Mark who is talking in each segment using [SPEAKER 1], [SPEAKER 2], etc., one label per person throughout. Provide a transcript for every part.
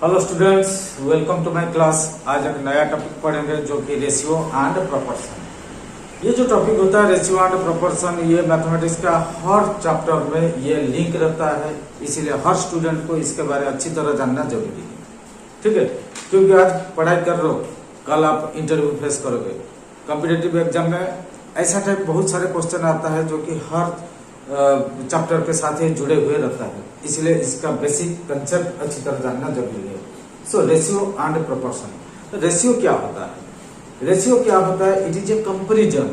[SPEAKER 1] Hello students, welcome to my class. आज एक नया टॉपिक पढ़ेंगे जो कि रेशियो एंड प्रोपोर्शन। ये जो टॉपिक होता है रेशियो एंड प्रोपोर्शन, ये मैथमेटिक्स का हर चैप्टर में ये लिंक रहता है, इसीलिए हर स्टूडेंट को इसके बारे में अच्छी तरह जानना जरूरी है। ठीक है, क्योंकि आज पढ़ाई कर रहे हो, कल आप इंटरव्यू फेस करोगे। कॉम्पिटिटिव एग्जाम में ऐसा टाइप बहुत सारे क्वेश्चन आता है जो कि हर चैप्टर के साथ ही जुड़े हुए रहता है, इसलिए इसका बेसिक कंसेप्ट अच्छी तरह जानना जरूरी है। So ratio and proportion. Ratio क्या होता है? रेशियो क्या होता है? It is a comparison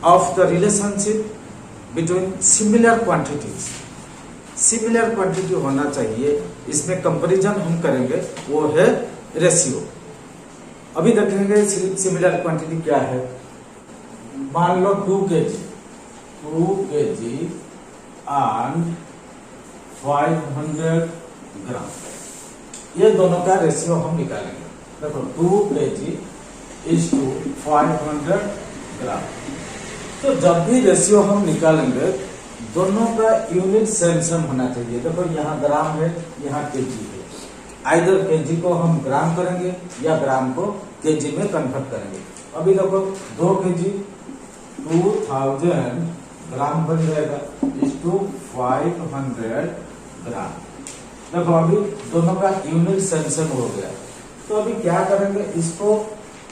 [SPEAKER 1] of the relationship between similar quantities. Similar quantity होना चाहिए, इसमें कंपैरिजन हम करेंगे, वो है रेशियो। अभी देखेंगे सिमिलर क्वांटिटी क्या है। मान लो 2 kg and 500 ग्राम, ये दोनों का रेशियो हम निकालेंगे। देखो 2 kg is to 500 ग्राम। तो जब भी रेशियो हम निकालेंगे दोनों का यूनिट सेम होना चाहिए। देखो यहाँ ग्राम है, यहाँ केजी है। आइदर केजी को हम ग्राम करेंगे या ग्राम को केजी में कन्वर्ट करेंगे। अभी देखो 2 kg 2000 ग्राम बन जाएगा इस टू 500 ग्राम। देखो अभी दोनों का यूनिट सेम हो गया। तो अभी क्या करेंगे, इसको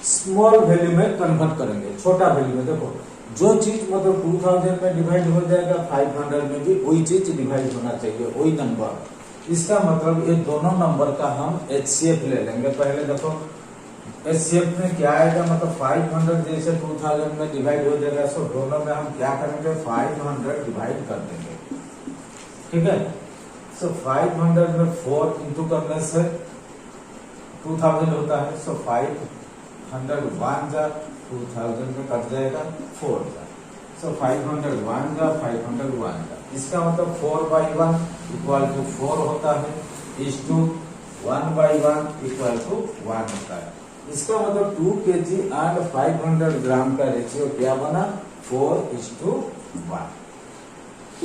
[SPEAKER 1] स्मॉल वैल्यू में कन्वर्ट करेंगे, छोटा वैल्यू में। देखो जो चीज मतलब 2000 में डिवाइड हो जाएगा, 500 में भी वही चीज डिवाइड होना चाहिए, वही नंबर। इसका मतलब ये दोनों नंबर का हम HCF ले लेंगे। पहले देखो HCF में क्या आएगा, मतलब 500 जैसे 2000 में डिवाइड हो जाएगा, सो दोनों में हम क्या करेंगे, 500 डिवाइड कर देंगे। ठीक है, सो 500 में 4 इंटू करने से 2000 होता है। सो 500 1 जा 2000 में कट जाएगा 4 जा। सो 500 1 जा 500 1 जा। इसका मतलब 4/1 इक्वल टू 4 होता है, इस टू 1/1 इक्वल टू 1 होता है। इसका मतलब 2 kg एंड 500 ग्राम का रेशियो क्या बना, 4:1।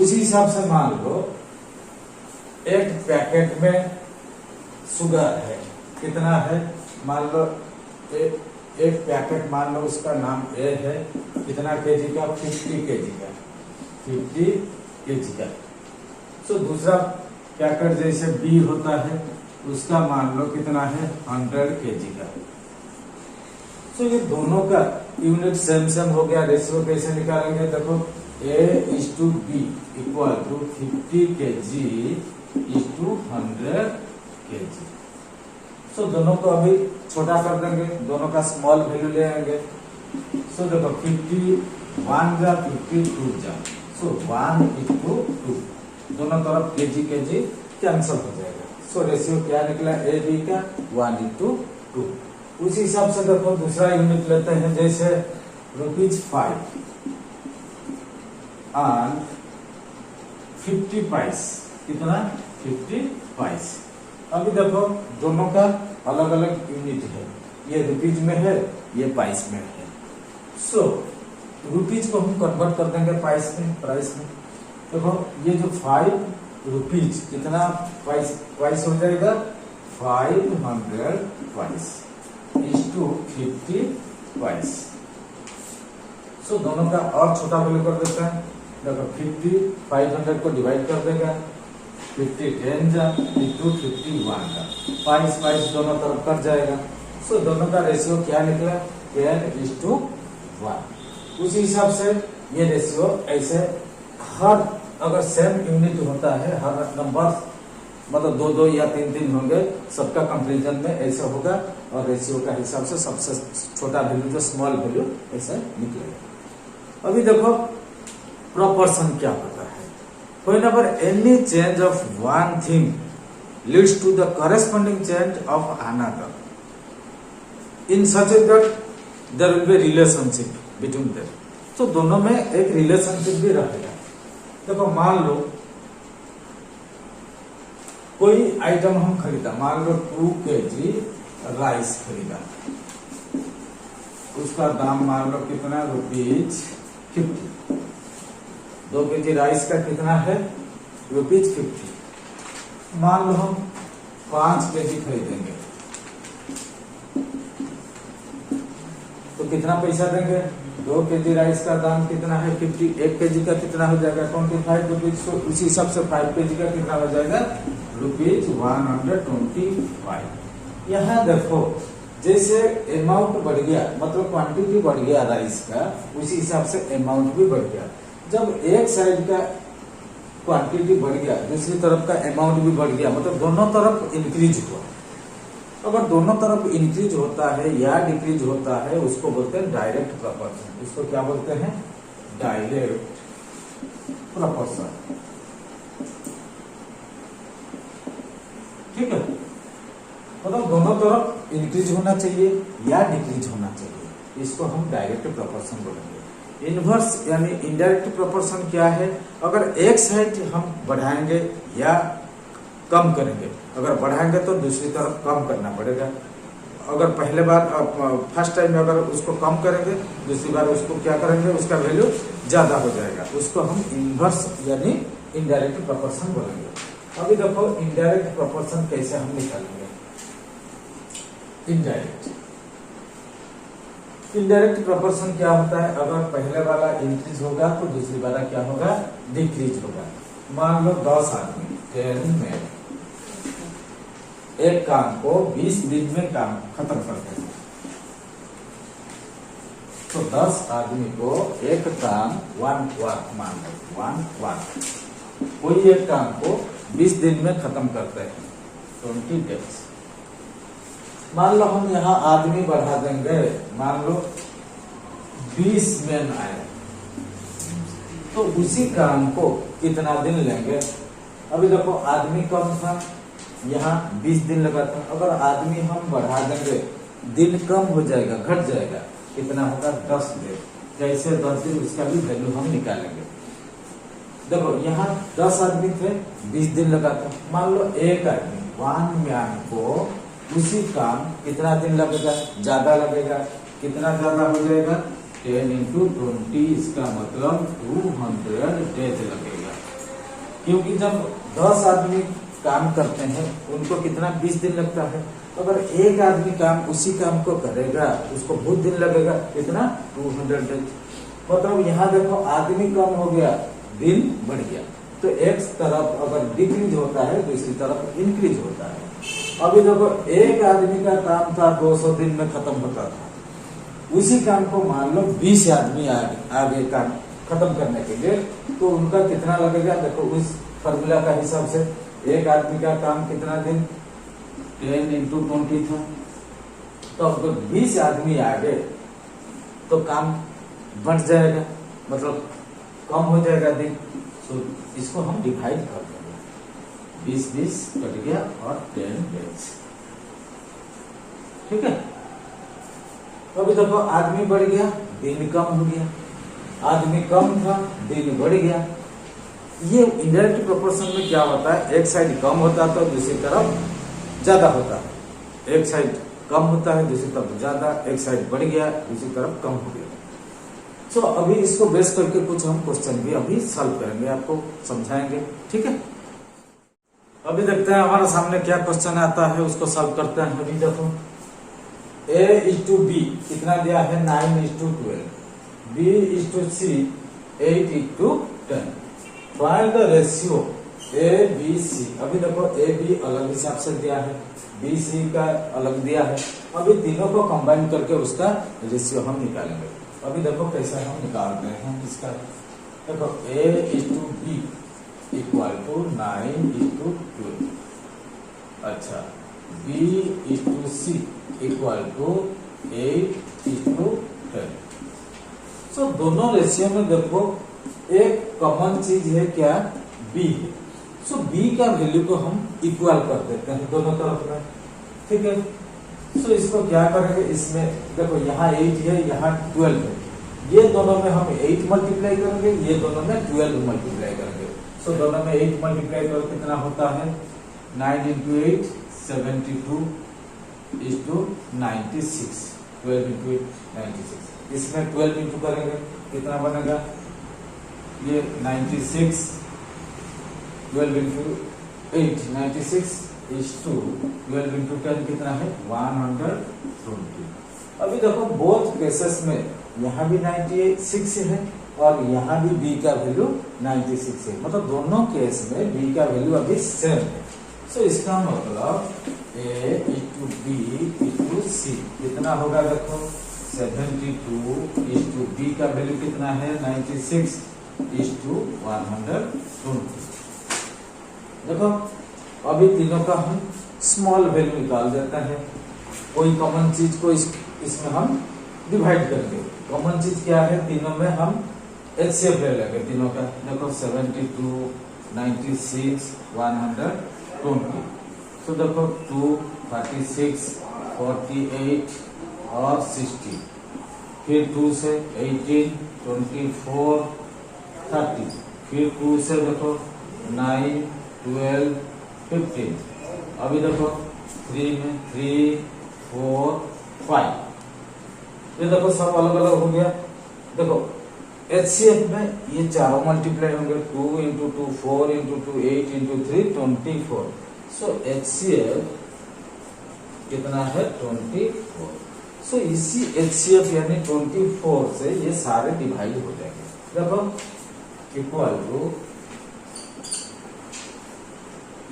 [SPEAKER 1] उसी हिसाब से मान लो एक पैकेट में शुगर है, कितना है, मान लो एक पैकेट, मान लो उसका नाम ए है, कितना केजी का, 50 kg का, 50 kg का। सो दूसरा पैकेट जैसे बी होता है, उसका मान लो कितना है, 100 kg का। तो ये दोनों का यूनिट सेम हो गया। रेशियो कैसे निकालेंगे, देखो A:B equal to 50 kg is to 100 kg। So दोनों को अभी छोटा कर देंगे, दोनों का स्मॉल वैल्यू ले आएंगे। सो देखो 50 1 जा 50 2 जा, सो 1:2, दोनों तरफ kg कैंसल हो जाएगा। सो रेशियो क्या निकला, AB का 1:2। उसी हिसाब से देखो दूसरा यूनिट लेते हैं, जैसे ₹5 और 50 पैस, कितना, 50 पैस। अभी देखो दोनों का अलग अलग यूनिट है, ये रुपीज में है, ये पैस में है। सो रुपीज को हम कन्वर्ट कर देंगे पैस में, प्राइस में। देखो ये जो 5 रुपीज कितना पैस हो जाएगा, 500 पैस is to 50 पैस। सो दोनों का और छोटा वैल्यू कर देते हैं। देखो 50 500 को डिवाइड कर देगा, 50 10 जा into 51 का, पैस दोनों तरफ कट जाएगा। सो दोनों का रेशियो क्या निकला, 10:1। उसी हिसाब से ये रेशियो ऐसे हर, अगर सेम यूनिट होता है, हर नंबर मतलब 2 या 3 होंगे, सबका कंपैरिजन में ऐसा होगा, और रेशियो का हिसाब से सबसे छोटा वैल्यू जो स्मॉल वैल्यू ऐसा निकलेगा। अभी देखो प्रोपोर्शन क्या होता है। Whenever any change of one thing leads to the corresponding change of another in such that there will be relationship between them. तो दोनों में एक रिलेशनशिप भी रहेगा। देखो मान लो कोई आइटम हम खरीदा, मान लो 2 kg राइस खरीदा, उसका दाम मान लो कितना, ₹50। 2 kg राइस का कितना है, ₹50। मान लो हम 5 केजी खरीदेंगे तो कितना पैसा देंगे? 2 केजी राइस का दाम कितना है 50, 1 केजी का कितना हो जाएगा 25 रुपीज। तो उसी हिसाब से 5 केजी का कितना हो जाएगा ₹125। यहाँ देखो जैसे अमाउंट बढ़ गया मतलब क्वांटिटी बढ़ गया राइस का, उसी हिसाब से अमाउंट भी बढ़ गया। जब एक साइड का क्वांटिटी बढ़ गया दूसरी तरफ का अमाउंट भी बढ़ गया, मतलब दोनों तरफ इंक्रीज हुआ। अगर दोनों तरफ इंक्रीज होता है या डिक्रीज होता है उसको बोलते हैं डायरेक्ट प्रपोर्शन। इसको क्या बोलते हैं? Direct proportion. ठीक है, मतलब दोनों तरफ इंक्रीज होना चाहिए या डिक्रीज होना चाहिए, इसको हम डायरेक्ट प्रपोर्शन बोलेंगे। इनवर्स यानी इनडायरेक्ट प्रपोर्शन क्या है? अगर एक साइड हम बढ़ाएंगे या कम करेंगे, अगर बढ़ाएंगे तो दूसरी तरफ कम करना पड़ेगा। अगर पहले बार फर्स्ट टाइम में अगर उसको कम करेंगे दूसरी बार उसको क्या करेंगे उसका वैल्यू ज्यादा हो जाएगा, उसको हम इनवर्स यानी इनडायरेक्ट प्रपोर्शन बोलेंगे। अभी देखो इनडायरेक्ट प्रपोर्शन कैसे हम निकालेंगे। इनडायरेक्ट प्रपोर्शन क्या होता है? अगर पहले वाला इंक्रीज होगा तो दूसरी वाला क्या होगा? डिक्रीज होगा। मान लो 10 आदमी 10 में एक काम को 20 दिन में काम खत्म करते हैं, तो 10 आदमी को एक काम 1 वर्क मान लो 1 वर्क, कोई एक काम को 20 दिन में खत्म करते हैं 20 डेज। मान लो हम यहाँ आदमी बढ़ा देंगे, मान लो 20 मैन आए तो उसी काम को कितना दिन लेंगे? अभी देखो आदमी कम था, यहाँ 20 दिन लगा था। अगर आदमी हम बढ़ा देंगे दिन कम हो जाएगा, घट जाएगा, कितना होगा 10 दिन। कैसे 10 दिन उसका भी वैल्यू हम निकालेंगे। देखो यहाँ 10 आदमी थे 20 दिन लगा था, मान लो एक आदमी 1 मैन को उसी काम कितना दिन लगेगा? ज्यादा लगेगा। कितना ज्यादा हो जाएगा? 10 into 20, इसका मतलब 200 डेज लगेगा। क्योंकि जब 10 आदमी काम करते हैं उनको कितना 20 दिन लगता है, अगर एक आदमी काम उसी काम को करेगा उसको बहुत दिन लगेगा, कितना 200 डेज। मतलब यहाँ देखो आदमी कम हो गया दिन बढ़ गया, तो एक तरफ अगर डिक्रीज होता है दूसरी तरफ इंक्रीज होता है। अभी देखो एक आदमी का काम था 200 दिन में खत्म होता था, उसी काम को मान लो 20 आदमी आगे काम खत्म करने के लिए, तो उनका कितना लगेगा? देखो उस फॉर्मूला का हिसाब से एक आदमी का काम कितना दिन 10 into 20 था, तो अब 20 आदमी आ गए तो काम बढ़ जाएगा, मतलब कम हो जाएगा दिन। तो इसको हम डिवाइड कर देंगे, 20 कट गया और 10 डेज। ठीक है, अभी देखो आदमी बढ़ गया दिन कम हो गया, आदमी कम था दिन बढ़ गया। ये इनडायरेक्ट प्रोपोर्शन में क्या होता है? एक साइड कम होता है तो दूसरी तरफ ज्यादा होता है, एक साइड कम होता है दूसरी तरफ ज्यादा, एक साइड बढ़ गया दूसरी तरफ कम हो गया। तो अभी इसको बेस करके कुछ हम क्वेश्चन भी अभी सॉल्व करेंगे, आपको समझाएंगे। ठीक है, अभी देखते हैं हमारे सामने क्या क्वेश्चन आता है, उसको सॉल्व करते हैं। अभी देखो A:B कितना दिया है 9:12, B:C 8:10। Find the ratio ABC। अभी देखो AB अलग हिसाब से दिया है, BC का अलग दिया है। अभी तीनों को कंबाइन करके उसका रेशियो हम निकालेंगे। अभी देखो कैसे हम निकालते हैं इसका। देखो A:B = 9:12। अच्छा, B:C = 8:10। सो दोनों रेशियो में देखो एक कॉमन चीज है क्या? B है। सो B का वैल्यू को हम इक्वल कर देते हैं दोनों तरफ में। ठीक है, सो इसको क्या करेंगे, इसमें देखो यहाँ 8 है यहाँ 12 है, ये दोनों में हम 8 मल्टीप्लाई करेंगे, ये दोनों में 12 मल्टीप्लाई करेंगे। सो दोनों में 8 मल्टीप्लाई करो कितना होता है 9 into 8 72 96, 12 into 8 96। इसमें 12 इंटू करेंगे कितना बनेगा? ये 96, 12 into 8 96, इज टू 12 इंटू 10 कितना है 120। अभी देखो बोथ केसेस में यहाँ भी 96 है और यहाँ भी b का वैल्यू 96 है, मतलब दोनों केस में b का वैल्यू अभी सेम है। सो इसका मतलब a is to b is to c कितना होगा, देखो 72 इज टू b का वैल्यू कितना है 96 इज टू 120। देखो अभी तीनों का हम स्मॉल वैल्यू निकाल देते हैं, कोई कॉमन चीज को इसमें हम डिवाइड करके। कॉमन चीज क्या है, तीनों में हम HCF ले लेंगे तीनों का। देखो 72 96 120। तो देखो 2 36 48 और 60, फिर 2 से 18 24 30, फिर 2 से देखो 9 12 15। अभी देखो 3 में 3 4 5, ये देखो सब अलग अलग हो गया। देखो HCF में ये चारों मल्टीप्लाई होंगे, 2 इंटू 2 4 इंटू 2 8 इंटू 3 24। सो HCF कितना है 24। सो इसी HCF यानी 24 से ये सारे डिवाइड हो जाएंगे। देखो इक्वल टू,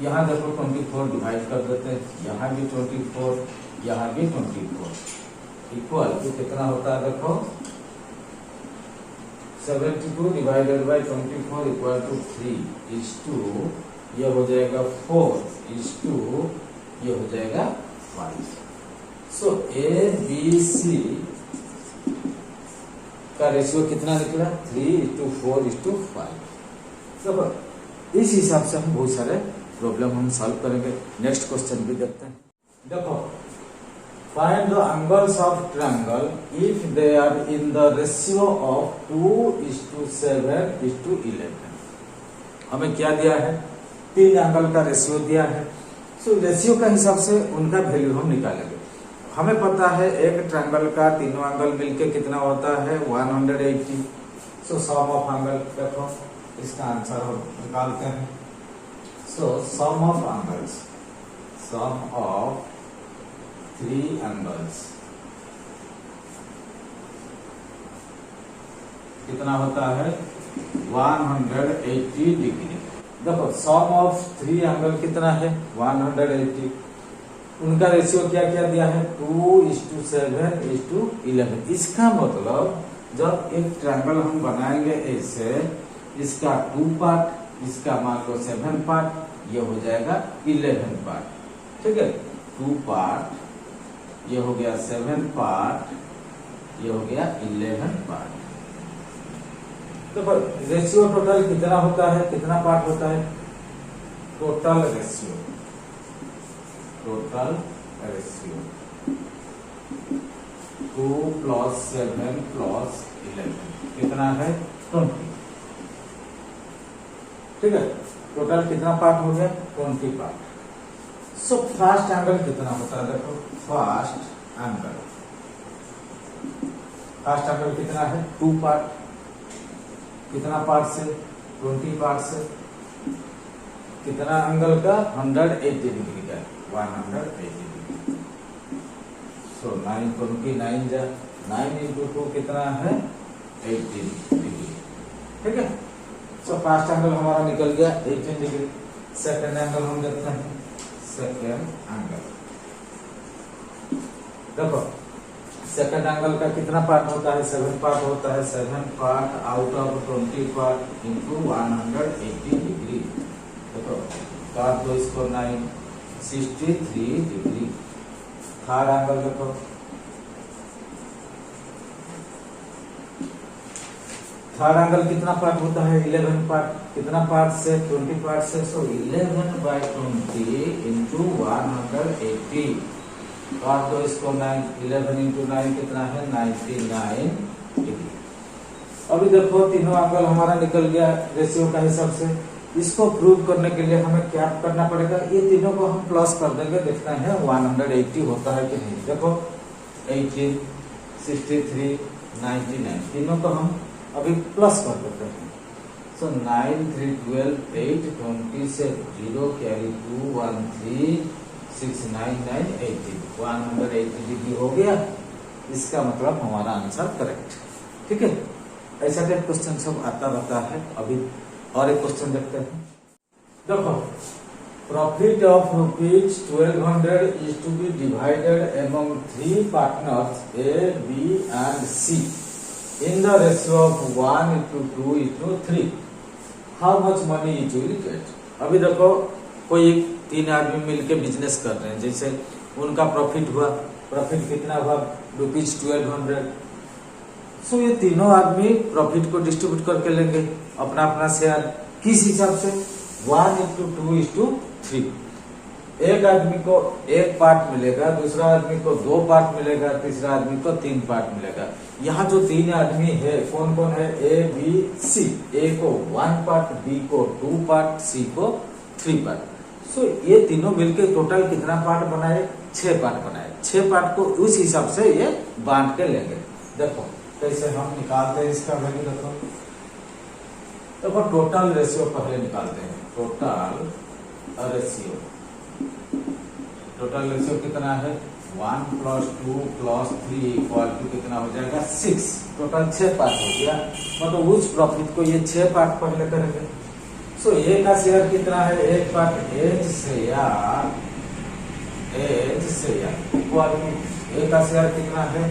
[SPEAKER 1] यहाँ देखो 24 डिवाइड कर देते हैं, यहाँ भी 24, यहाँ भी 24, इक्वल टू कितना होता है, देखो 72 divided by 24 equal to 3 is to, ये हो जाएगा 4 इज टू, ये हो जाएगा 5। सो ABC का रेशियो कितना निकला 3:4:5। देखो इस हिसाब से हम बहुत सारे प्रॉब्लम हम सॉल्व करेंगे। नेक्स्ट क्वेश्चन भी देखते हैं। देखो find the angles of triangle if they are in the ratio of 2:7:11। हमें क्या दिया है, 3 एंगल का रेशियो दिया है। सो रेशियो का हिसाब से उनका वैल्यू हम निकालेंगे। हमें पता है एक ट्रायंगल का तीनों एंगल मिलके कितना होता है 180। सो सम ऑफ एंगल, देखो इसका आंसर हम निकालते हैं। So sum of angles, sum of 3 angles कितना होता है 180 डिग्री। देखो सम ऑफ 3 एंगल कितना है 180, उनका रेशियो क्या क्या दिया है 2:7:11। इसका मतलब जब एक ट्रायंगल हम बनाएंगे ऐसे, इसका 2 पार्ट, इसका मान लो 7 पार्ट, ये हो जाएगा 11 पार्ट। ठीक है, 2 पार्ट, ये हो गया 7 पार्ट, ये हो गया 11 पार्ट। तो रेशियो टोटल कितना होता है, कितना पार्ट होता है, टोटल रेशियो, टोटल रेशियो 2 + 7 + 11 कितना है 20। ठीक है, टोटल कितना पार्ट हो गया 20 पार्ट। सो फर्स्ट एंगल कितना होता है, देखो फर्स्ट एंगल कितना है 2 पार्ट, कितना पार्ट से 20 पार्ट से, कितना एंगल का 180 डिग्री का 180 डिग्री। सो 9 29 जा 9 इंटू 2 कितना है 80 डिग्री। ठीक है, सो फर्स्ट एंगल हमारा निकल गया 18 डिग्री। सेकंड एंगल हम देखते हैं, सेकंड एंगल देखो सेकंड एंगल का कितना पार्ट होता है 7 पार्ट होता है। 7 part out of 20 part into 180 degree. देखो काट दो इसको 9 63 डिग्री। थर्ड एंगल देखो, थर्ड एंगल कितना पार्ट होता है 11 पार्ट, कितना पार्ट से 20 पार्ट से। सो 11/20 इंटू 180, काट दो इसको 9, 11 इंटू 9 कितना है 99 डिग्री। अभी देखो तीनों एंगल हमारा निकल गया रेशियो का हिसाब से। इसको प्रूव करने के लिए हमें क्या करना पड़ेगा, ये तीनों को हम प्लस कर देंगे, देखते हैं 180 होता है कि नहीं। देखो 18 63 99 तीनों को हम अभी प्लस कर देते हैं। तो 9 3 12 8 20 से 0 कैरी 2 1 3 6 9 9 80 180 डिग्री हो गया। इसका मतलब हमारा आंसर करेक्ट। ठीक है, ऐसा टाइप क्वेश्चन सब आता रहता है। अभी और एक क्वेश्चन देखते हैं। देखो, profit of rupees 1200 is to be divided among 3 partners A B and C in the ratio of 1:2:3। How much money is will get. अभी देखो, कोई 3 आदमी मिलके बिजनेस कर रहे हैं, जैसे उनका प्रॉफिट हुआ, प्रॉफिट कितना हुआ रुपीज 1200। सो ये तीनों आदमी प्रॉफिट को डिस्ट्रीब्यूट करके लेंगे अपना अपना शेयर। किस हिसाब से? 1:2:3। एक आदमी को 1 पार्ट मिलेगा, दूसरा आदमी को 2 पार्ट मिलेगा, तीसरा आदमी को 3 पार्ट मिलेगा। यहाँ जो 3 आदमी है कौन कौन है? A B C. ए को 1 पार्ट, बी को 2 पार्ट, सी को 3 पार्ट। सो ये तीनों मिलके टोटल कितना पार्ट बनाए? 6 पार्ट बनाए। 6 पार्ट को उस हिसाब से ये बांट के लेंगे। देखो कैसे हम निकालते हैं इसका वैल्यू। देखो टोटल रेशियो पहले निकालते हैं। टोटल रेशियो, टोटल रेशियो कितना है? 1 + 2 + 3 = कितना हो जाएगा? 6। टोटल 6 पार्ट हो गया। मतलब उस प्रॉफिट को ये 6 पार्ट पहले करेंगे। सो ए का शेयर कितना है? 1 part as share, as share equal A का शेयर कितना है?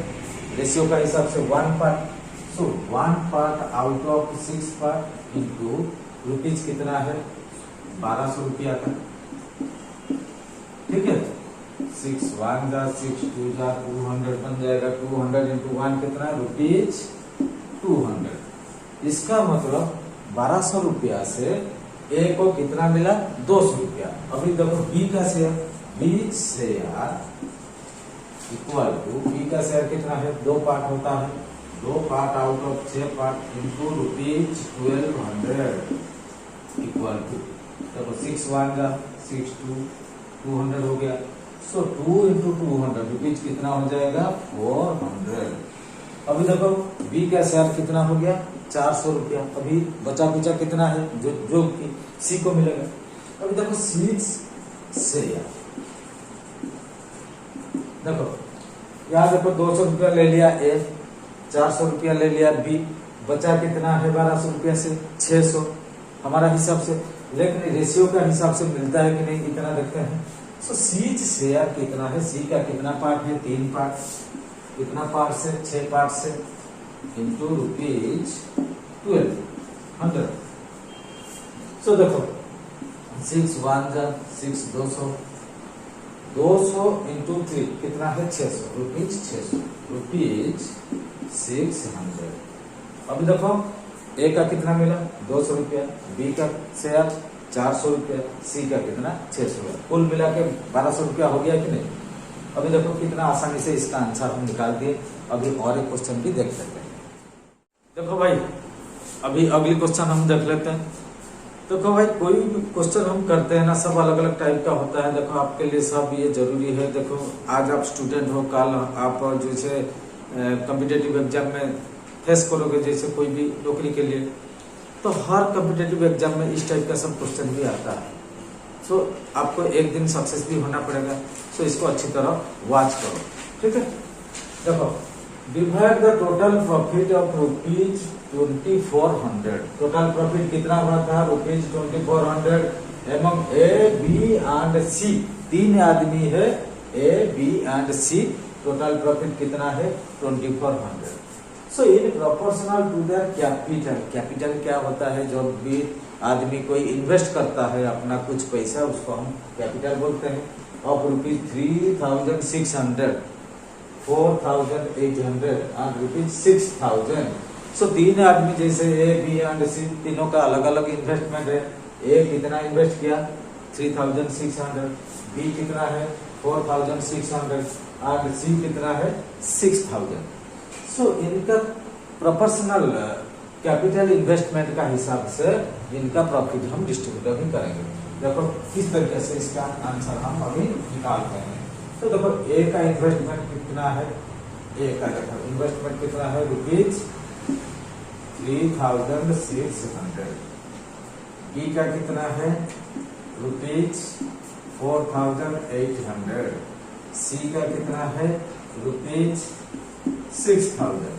[SPEAKER 1] रेशियो का हिसाब से 1 part. So 1 part out of 6 part into rupees कितना है? 1200 रुपया का। ठीक है, 6 1 जा 6 2 जा 200 बन जाएगा। 200 इंटू 1 कितना? रुपीज 200। इसका मतलब 1200 रुपया से ए को कितना मिला? 200 रुपया। अभी देखो बी का share, B share equal to B का शेयर कितना है? 2 पार्ट होता है। 2 part out of 6 part into rupees 1200 equal to, देखो 6 1 जा 6 2 200 हो गया। सो 2 इंटू 200 रुपीज कितना हो जाएगा? 400। अभी देखो बी का शेयर कितना हो गया? 400 रुपया। अभी बचा कुचा कितना है जो कि सी को मिलेगा। अभी देखो सी शेयर, देखो यहाँ देखो 200 रुपया ले लिया ए, 400 रुपया ले लिया बी, बचा कितना है? 1200 रुपया से 600 हमारा हिसाब से। लेकिन रेशियो का हिसाब से मिलता है कि नहीं, इतना देखते हैं। सो सी शेयर कितना है? सी का कितना पार्ट है? 3 पार्ट। कितना पार्ट से? 6 पार्ट से इंटू रुपीज 1200। सो देखो 6 1 जा 6 200, 200 इंटू 3 कितना है? 600 रुपीज, 600 रुपीज 600। अभी देखो ए का कितना मिला? 200 रुपया, बी का शेयर 400 रुपया, सी का कितना? 600 रुपया। कुल मिला के 1200 रुपया हो गया कि नहीं? अभी देखो कितना आसानी से इसका आंसर हम निकाल दिए। अभी और एक क्वेश्चन भी देख लेते हैं। देखो भाई, अभी अगली क्वेश्चन हम देख लेते हैं। देखो भाई, कोई भी क्वेश्चन हम करते हैं ना, सब अलग अलग टाइप का होता है। देखो आपके लिए सब ये जरूरी है। देखो आज आप स्टूडेंट हो, कल आप जैसे कॉम्पिटिटिव एग्जाम में फेस करोगे, जैसे कोई भी नौकरी के लिए, तो हर कॉम्पिटिटिव एग्जाम में इस टाइप का सब क्वेश्चन भी आता है। सो आपको एक दिन सक्सेस भी होना पड़ेगा। सो इसको अच्छी तरह वॉच करो। ठीक है, देखो divide the total profit of rupees 2400। Total profit कितना हुआ था? Rupees 2400 among A B and C. 3 आदमी है, A B and C. Total profit कितना है? 2400। So in proportional to their capital. Capital क्या होता है? जो भी आदमी कोई इन्वेस्ट करता है अपना कुछ पैसा, उसको हम कैपिटल बोलते हैं। Of rupees 3600, 4800 and rupees 6000। सो 3 आदमी जैसे ए बी एंड सी, तीनों का अलग अलग इन्वेस्टमेंट है। ए कितना इन्वेस्ट किया? 3600। बी कितना है? 4600 एंड सी कितना है? 6000। सो इनका प्रोपोर्शनल कैपिटल इन्वेस्टमेंट का हिसाब से इनका प्रॉफिट हम डिस्ट्रीब्यूट भी करेंगे। देखो किस तरीके से इसका आंसर हम अभी निकालते हैं। तो देखो ए का इन्वेस्टमेंट कितना है? ए का देखो इन्वेस्टमेंट कितना है? रुपीज 3600। बी का कितना है ₹4800, सी का कितना है ₹6000।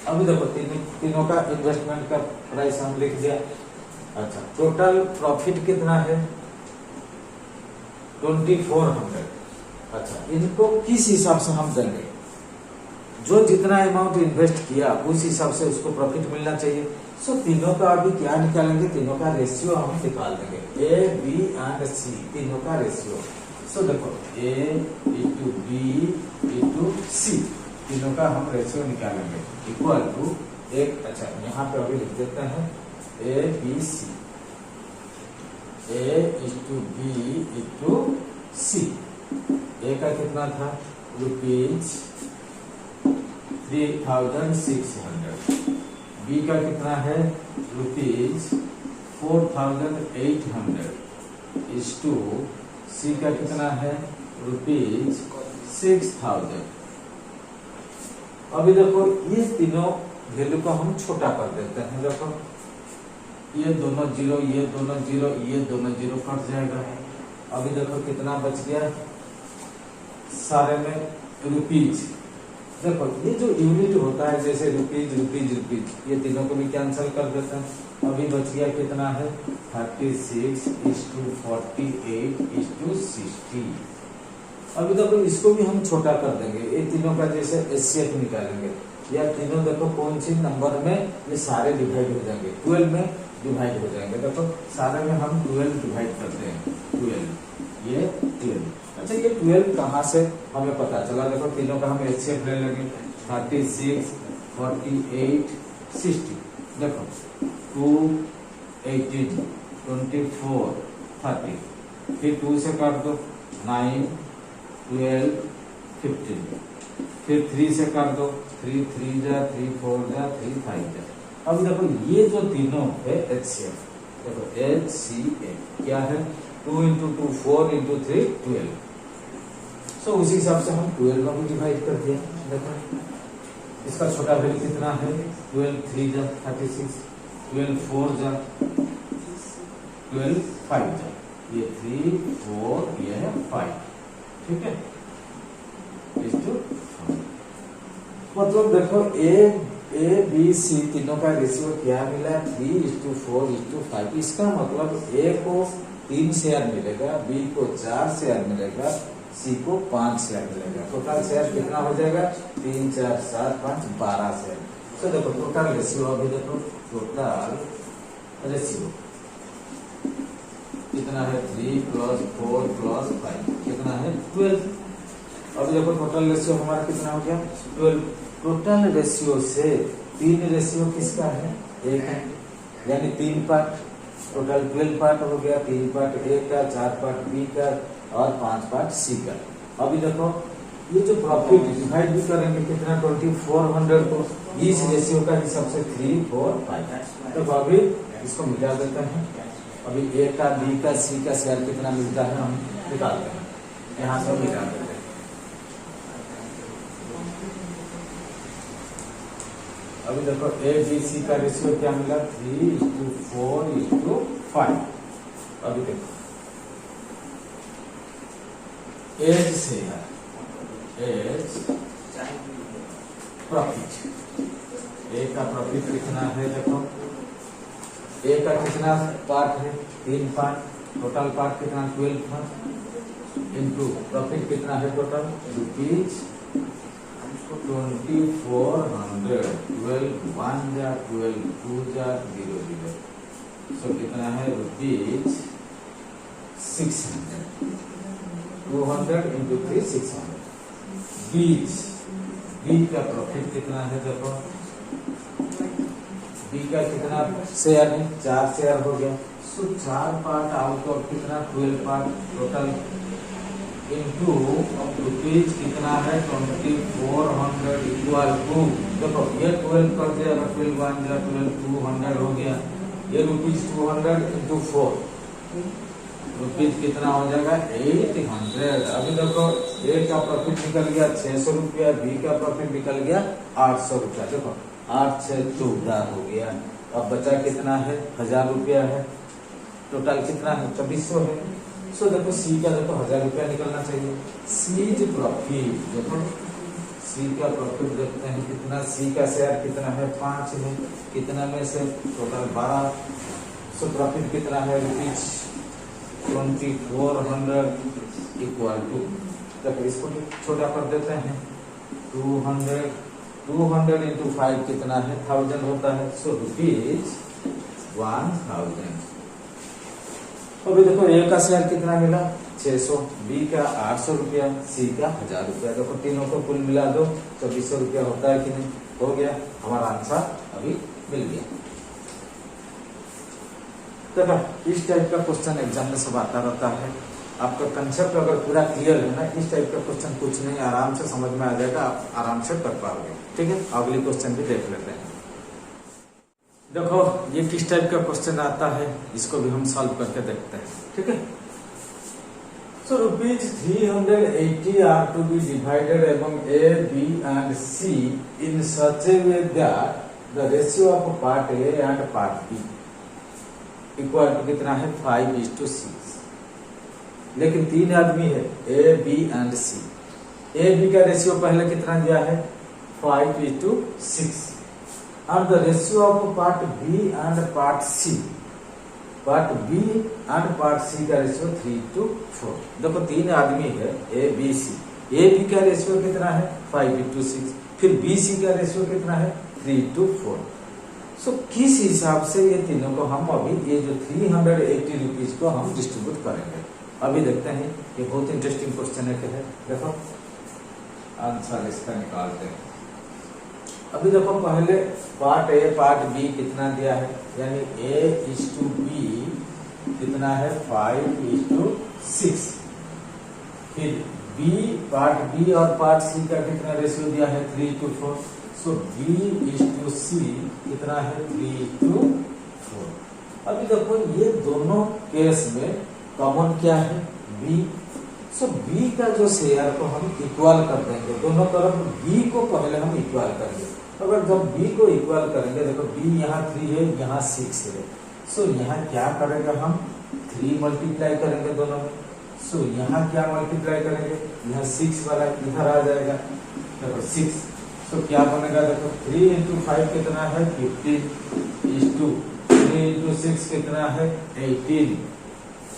[SPEAKER 1] अभी देखो तीनों का इन्वेस्टमेंट का प्राइस हम लिख दिया। अच्छा, टोटल प्रॉफिट कितना है 2400। अच्छा, इनको किस हिसाब से हम देंगे, जो जितना अमाउंट इन्वेस्ट किया उस हिसाब से उसको प्रॉफिट मिलना चाहिए। सो तीनों का अभी क्या निकालेंगे, तीनों का रेशियो हम निकाल देंगे, ए बी एंड सी, तीनों का रेशियो। सो देखो ए इनटू बी इनटू सी, तीनों का हम रेशियो निकालेंगे इक्वल टू एक। अच्छा, यहाँ पे अभी लिख देते हैं A B C, A into B into C. A का कितना था ₹3600, बी का कितना है ₹4800, इस टू सी का कितना है ₹6000। अभी देखो ये तीनों वैल्यू को हम छोटा कर देते हैं। देखो ये दोनों जीरो, ये दोनों जीरो, ये दोनों जीरो कट जाएगा। अभी देखो कितना बच गया सारे में रुपीज। देखो ये जो यूनिट होता है जैसे रुपीज रुपीज रुपीज, ये तीनों को भी कैंसिल कर देते हैं। अभी बच गया कितना है 36:48:60। अभी देखो इसको भी हम छोटा कर देंगे, ये तीनों का जैसे एचसीएफ निकालेंगे, या तीनों देखो कौन सी नंबर में ये सारे डिवाइड हो जाएंगे, 12 में डिवाइड हो जाएंगे। देखो सारे में हम 12 डिवाइड करते हैं, 12 ये 12। अच्छा, ये 12 कहाँ से हमें पता चला, देखो तीनों का हम एचसीएफ ले लेंगे 36, 48, 60। देखो 2, 18, 24, 30, फिर 2 से काट दो 9, 12, 15, फिर 3 से काट दो 3, 3 जा 3, 4 जा 3, 5 जा। अब देखो ये जो तीनों है एचसीएफ, देखो HCF क्या है 2 into 2 4 into 3 12। सो उसी हिसाब से हम 12 में भी डिवाइड कर दिया। देखो इसका छोटा वैल्यू कितना है 12 3 जा 36, 12 4 जा 12 5 जा, ये 3 4 ये है 5, ठीक है। मतलब देखो ए बी सी तीनों का रेशियो क्या मिला 3:4:5। इसका मतलब ए को 3 शेयर मिलेगा, बी को 4 शेयर मिलेगा, सी को 5 शेयर मिलेगा। टोटल शेयर कितना हो जाएगा 3 4 7 5 12 शेयर। तो देखो टोटल रेशियो, अभी देखो टोटल रेशियो कितना है 3 + 4 + 5 कितना है 12। अभी देखो टोटल रेशियो हमारा कितना हो गया 12। टोटल रेशियो से 3 रेशियो किसका है 1 है, यानी 3 पार्ट, टोटल 12 पार्ट हो गया। 3 पार्ट ए का, 4 पार्ट बी का और 5 पार्ट सी का। अभी देखो ये जो प्रॉफिट डिवाइड भी करेंगे कितना 2400 को इस रेशियो का हिसाब से 3 4 5। तो अभी इसको मिला देते हैं। अभी ए का, बी का, सी का शेयर कितना मिलता है हम निकालते हैं, यहाँ से मिला देते हैं। अभी देखो ए बी सी का रेशियो क्या मिला 3:4:5। अभी देखो एज से है, एज प्रॉफिट, ए का प्रॉफिट कितना है देखो, ए का कितना पार्ट है 3 पार्ट, टोटल पार्ट कितना 12 था, इनटू प्रॉफिट कितना है टोटल ₹2400, 12 1 जा 12 2 जा 0 0। सो कितना है ₹600, 200 into 3 600। बी का प्रॉफिट कितना है देखो, बी का कितना शेयर है 4 शेयर हो गया। सो 4 पार्ट आउट ऑफ कितना 12 पार्ट टोटल इनटू रुपीज कितना है 2400 इक्वल टू, देखो ये 12 कर दिया 12 1 जा 12 200 हो गया, ये ₹200 into 4 रुपीज कितना हो जाएगा 800। अभी देखो ए का प्रॉफिट निकल गया 600 रुपया, बी का प्रॉफिट निकल गया 800 रुपया। देखो 8 से 14 हो गया, अब बचा कितना है 1000 रुपया है, टोटल कितना है 2400 है। सो देखो सी का देखो 1000 रुपया निकलना चाहिए। सीज प्रॉफिट, देखो सी का प्रॉफिट देखते हैं कितना, सी का शेयर कितना है 5 है, कितना में से टोटल 12। सो प्रॉफिट कितना है ₹2400 इक्वल टू, देखो इसको भी छोटा कर देते हैं 200 इंटू 5 कितना है 1000 होता है। सो ₹1000। अभी देखो ए का शेयर कितना मिला 600, बी का 800 रुपया, सी का 1000 रुपया। देखो तीनों को कुल मिला दो 2400 रुपया होता है कि नहीं, हो गया, हमारा आंसर अभी मिल गया। देखो इस टाइप का क्वेश्चन एग्जाम में सब आता रहता है। आपका कंसेप्ट अगर पूरा क्लियर है ना, इस टाइप का क्वेश्चन कुछ नहीं, आराम से समझ में आ जाएगा, आप आराम से कर पाओगे। ठीक है, अगली क्वेश्चन भी देख लेते हैं। देखो ये किस टाइप का क्वेश्चन आता है, इसको भी हम सॉल्व करके देखते हैं। ठीक है, so ₹380 are to be divided among A, B and C in such a way that the ratio of part A and part B equal to कितना है 5:6। लेकिन 3 आदमी है A, B and C. A, B का ratio पहले कितना दिया है 5:6 and the ratio of part B and part C, part B and part C का रेशियो 3:4। देखो 3 आदमी है A, B, C। A, B का रेशियो कितना है 5:6, फिर B, C का रेशियो कितना है 3:4। सो किस हिसाब से ये तीनों को हम अभी ये जो 380 रुपीज को हम डिस्ट्रीब्यूट करेंगे, अभी देखते हैं। ये बहुत इंटरेस्टिंग क्वेश्चन है। देखो आंसर इसका निकालते हैं। अभी देखो पहले पार्ट ए पार्ट बी कितना दिया है, यानी A:B कितना है 5:6, फिर बी पार्ट बी और पार्ट सी का कितना रेशियो दिया है 3:4। सो B:C कितना है 3:4। अभी देखो ये दोनों केस में कॉमन क्या है B। सो B का जो शेयर को हम इक्वल कर देंगे, दोनों तरफ B को पहले हम इक्वल करेंगे। अगर जब B को इक्वल करेंगे, देखो B यहाँ 3 है, यहाँ 6 है। सो यहाँ क्या करेंगे हम 3 मल्टीप्लाई करेंगे दोनों में। सो यहाँ क्या मल्टीप्लाई करेंगे, यहाँ 6 वाला इधर आ जाएगा, देखो 6। सो क्या बनेगा, देखो 3 इंटू 5 कितना है 15, 3 इंटू 6 कितना है 18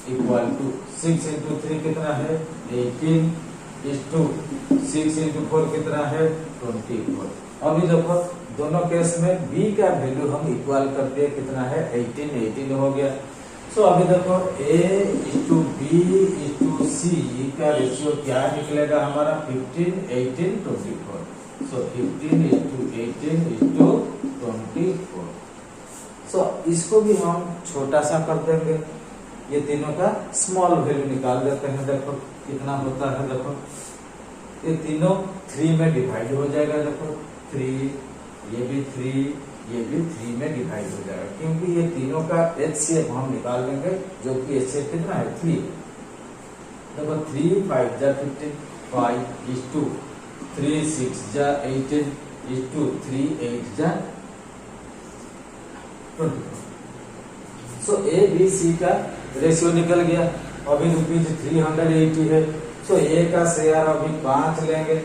[SPEAKER 1] इक्वल टू 6 इंटू 3 कितना है 18 6 इंटू 4 कितना है 24। अभी देखो दोनों केस में B का वैल्यू हम इक्वल करते हैं, कितना है 18 हो गया। सो अभी देखो A:B:C का रेशियो क्या निकलेगा हमारा 15, 18, 24। सो 15:18:24। सो इसको भी हम छोटा सा कर देंगे, ये तीनों का स्मॉल वैल्यू निकाल देते हैं। देखो कितना होता है, देखो ये तीनों 3 में डिवाइड हो जाएगा। देखो 3, ये भी 3, ये भी 3 में डिवाइड हो जाएगा, क्योंकि ये तीनों का HCF हम निकाल लेंगे, जो कि HCF कितना है 3। देखो 3 5 जा 15, 5:2, 3 6 जा 18, 3 8 जा 24। सो ABC का रेशियो निकल गया। अभी ₹380 है। सो A का शेयर अभी 5 लेंगे,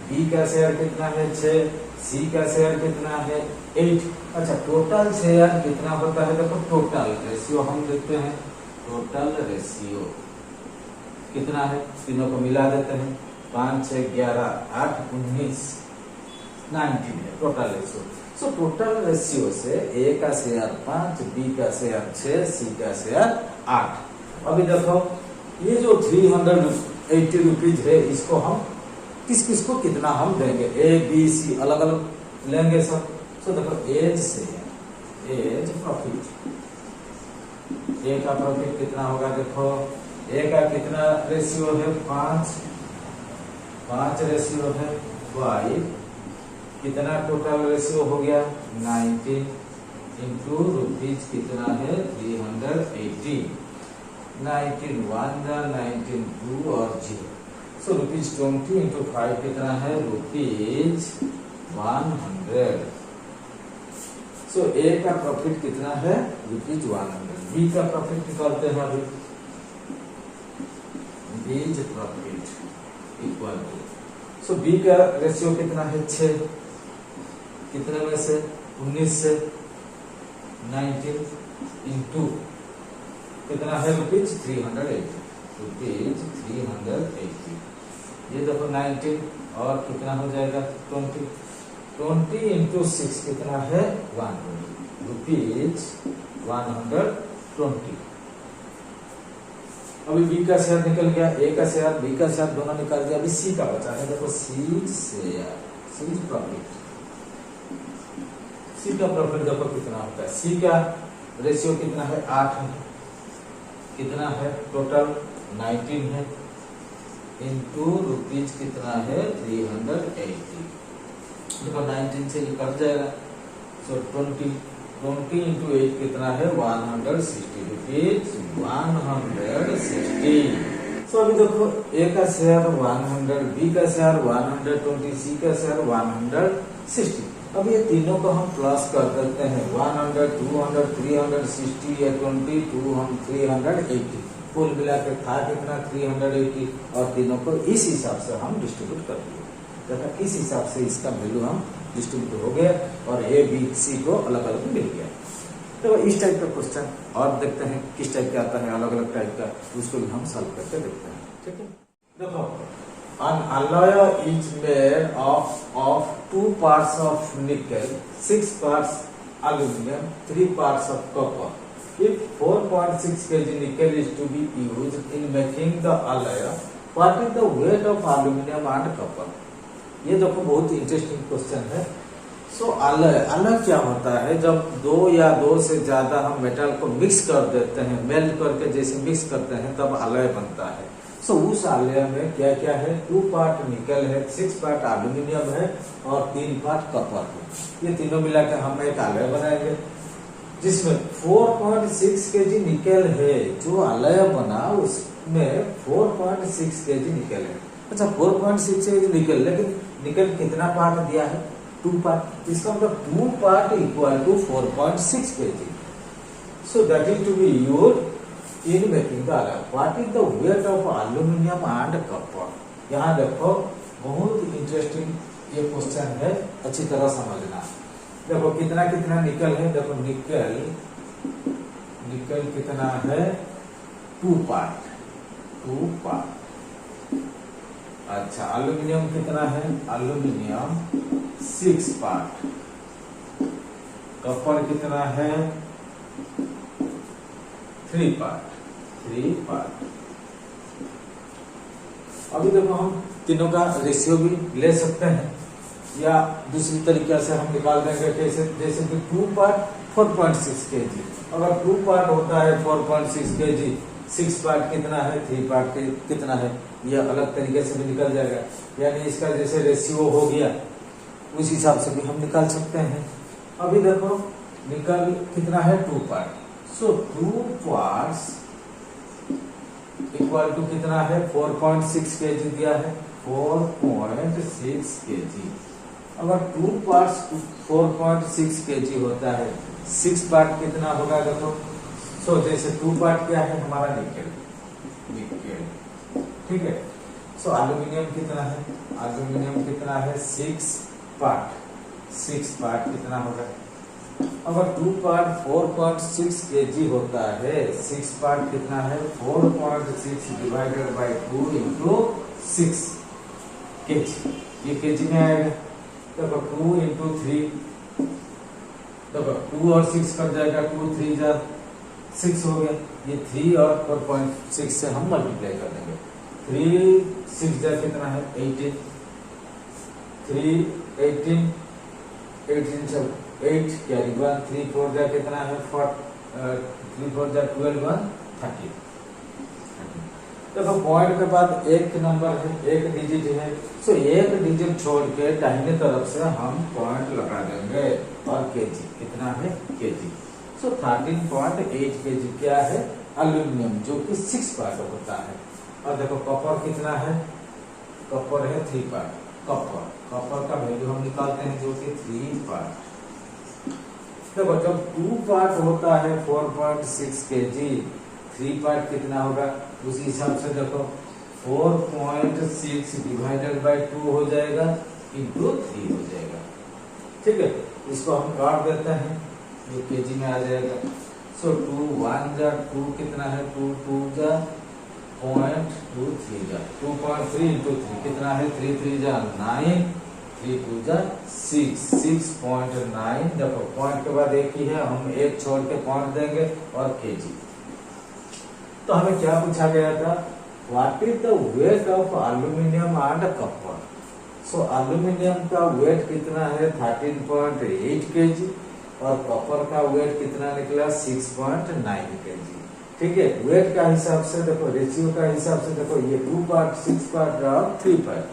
[SPEAKER 1] B का शेयर कितना है 6, C का शेयर कितना है 8। अच्छा टोटल शेयर कितना होता है, देखो टोटल रेशियो हम देखते हैं। टोटल रेशियो कितना है, तीनों को मिला देते हैं, 5 6 11 8 19 19 है total ratio. So total ratio से A का शेयर 5, B का शेयर 6, C का शेयर 8। अभी देखो ये जो 380 रुपीज है, इसको हम किस किस को कितना हम देंगे, A B C अलग अलग लेंगे सब। सो देखो एज से एज प्रॉफिट, A का प्रॉफिट कितना होगा, देखो A का कितना रेशियो है 5 रेशियो है 5, कितना टोटल रेशियो हो गया 19 इंटू रुपीज कितना है 380, 19 1 जा 19 2 और 0। सो ₹20 इंटू 5 कितना है ₹100। सो ए का प्रॉफिट कितना है ₹100। बी का प्रॉफिट निकालते हैं अभी। B's profit equal to, so B का रेशियो कितना है 6, कितने में से 19 से 19 इंटू कितना है ₹380, ₹380। ये देखो 19 और कितना हो जाएगा 20 इंटू 6 कितना है 120, ₹120। अभी बी का शेयर निकल गया, ए का शेयर बी का शेयर दोनों निकाल दिया। अभी सी का बचा है, देखो सी शेयर, सी प्रॉफिट। सी का प्रॉफिट देखो कितना होता है। सी का रेशियो कितना है 8 है, कितना है टोटल 19 है, इंटू रुपीज कितना है 380। देखो 19 से ये कट जाएगा, सो 20 इंटू 8 कितना है 160 रुपीज, 160। सो अभी देखो ए का शेयर 100, बी का शेयर 120, सी का शेयर 160। अब ये तीनों को हम प्लस कर देते हैं, 100, 200, 360 या 20, 200, 380। कुल मिला के था कितना 380, और तीनों को इस हिसाब से हम डिस्ट्रीब्यूट कर दिए। देखा इस हिसाब से इसका वैल्यू हम डिस्ट्रीब्यूट हो गया और ए बी सी को अलग अलग मिल गया। तो इस टाइप का क्वेश्चन और देखते हैं किस टाइप का आता है, अलग अलग टाइप का, उसको भी हम सॉल्व करके देखते हैं। ठीक है, देखो an alloy is made of 2 parts of nickel, 6 parts aluminum, 3 parts of copper. If 4.6 kg nickel is to be used in making the alloy, what is the weight of aluminum and copper? ये देखो बहुत interesting question है। सो alloy क्या होता है, जब दो या दो से ज्यादा हम मेटल को मिक्स कर देते हैं, मेल्ट करके जैसे मिक्स करते हैं तब अलॉय बनता है। सो उस अलॉय में क्या क्या है, 2 पार्ट निकल है, 6 पार्ट एल्यूमिनियम है और 3 पार्ट कॉपर है। ये तीनों मिलाकर हम एक अलॉय बनाएंगे जिसमें 4.6 kg निकल है। जो अलॉय बना उसमें 4.6 kg निकल है। अच्छा 4.6 kg निकल, लेकिन निकल कितना पार्ट दिया है 2 पार्ट, इसका मतलब 2 part equal to 4.6 kg। So that is to be used in making the alloy. What is the weight of aluminum and copper? यहाँ देखो बहुत इंटरेस्टिंग ये क्वेश्चन है, अच्छी तरह समझना। देखो कितना कितना निकल है, देखो निकल कितना है 2 पार्ट। अच्छा एल्यूमिनियम कितना है, एल्यूमिनियम 6 पार्ट। कॉपर कितना है 3 पार्ट। अभी देखो हम तीनों का रेशियो भी ले सकते हैं या दूसरी तरीके से हम निकाल देंगे, कैसे, जैसे कि 2 पार्ट 4.6 kg। अगर 2 पार्ट होता है 4.6 kg, 6 पार्ट कितना है 3 पार्ट कितना है, यह अलग तरीके से भी निकल जाएगा। यानी इसका जैसे रेशियो हो गया उस हिसाब से भी हम निकाल सकते हैं। अभी देखो निकल कितना है 2 part, so 2 parts equal to कितना है 4.6 kg दिया है, 4.6 kg। अगर 2 पार्ट्स 4.6 kg होता है, 6 पार्ट कितना होगा देखो। सो जैसे 2 पार्ट क्या है हमारा निकल, ठीक है। सो एल्यूमिनियम कितना है, एल्यूमिनियम कितना है 6 पार्ट कितना होगा। अगर 2 पार्ट 4.6 kg होता है, 6 पार्ट कितना है 4.6 डिवाइडेड बाय 2 इंटू 6 kg, ये kg में आएगा। देखो 2 इंटू 3, देखो 2 और 6 कट जाएगा, 2 3 जा 6 हो गया। ये 3 और 4.6 से हम मल्टीप्लाई कर देंगे, 3 6 जा कितना है 18, 3 18 सब 8 कैरी 1, 3 4 जा कितना है 3 4 जा 12 1 30। देखो पॉइंट के बाद एक नंबर है, एक डिजिट है। सो एक डिजिट छोड़ के दाहिने तरफ से हम पॉइंट लगा देंगे और केजी कितना है केजी। सो 13.8 kg क्या है एल्यूमिनियम, जो कि 6 पार्ट होता है। और देखो कॉपर कितना है, कॉपर है 3 पार्ट। कॉपर का वैल्यू हम निकालते हैं जो कि 3 पार्ट। देखो जब 2 पार्ट होता है 4.6 kg, 3 पार्ट कितना होगा उसी हिसाब से देखो 4.6 डिवाइडेड बाय 2 हो जाएगा इंटू 3 हो जाएगा। ठीक है, इसको हम काट देते हैं, ये केजी में आ जाएगा। सो 2 1 जा 2 कितना है 2 2 जा 0.23 जा 2.3 इंटू 3 कितना है 3 3 जा 9 3 2 जा 6 6.9। देखो पॉइंट के बाद एक ही है, हम एक छोड़ के पॉइंट देंगे और केजी। तो हमें क्या पूछा गया था, what is the weight of aluminium and copper. So aluminium का वेट कितना है 13.8 kg और कॉपर का वेट कितना निकला 6.9 kg। ठीक है, वेट का हिसाब से देखो, रेशियो का हिसाब से देखो, ये 2 पार्ट 6 पार्ट और 3 पार्ट,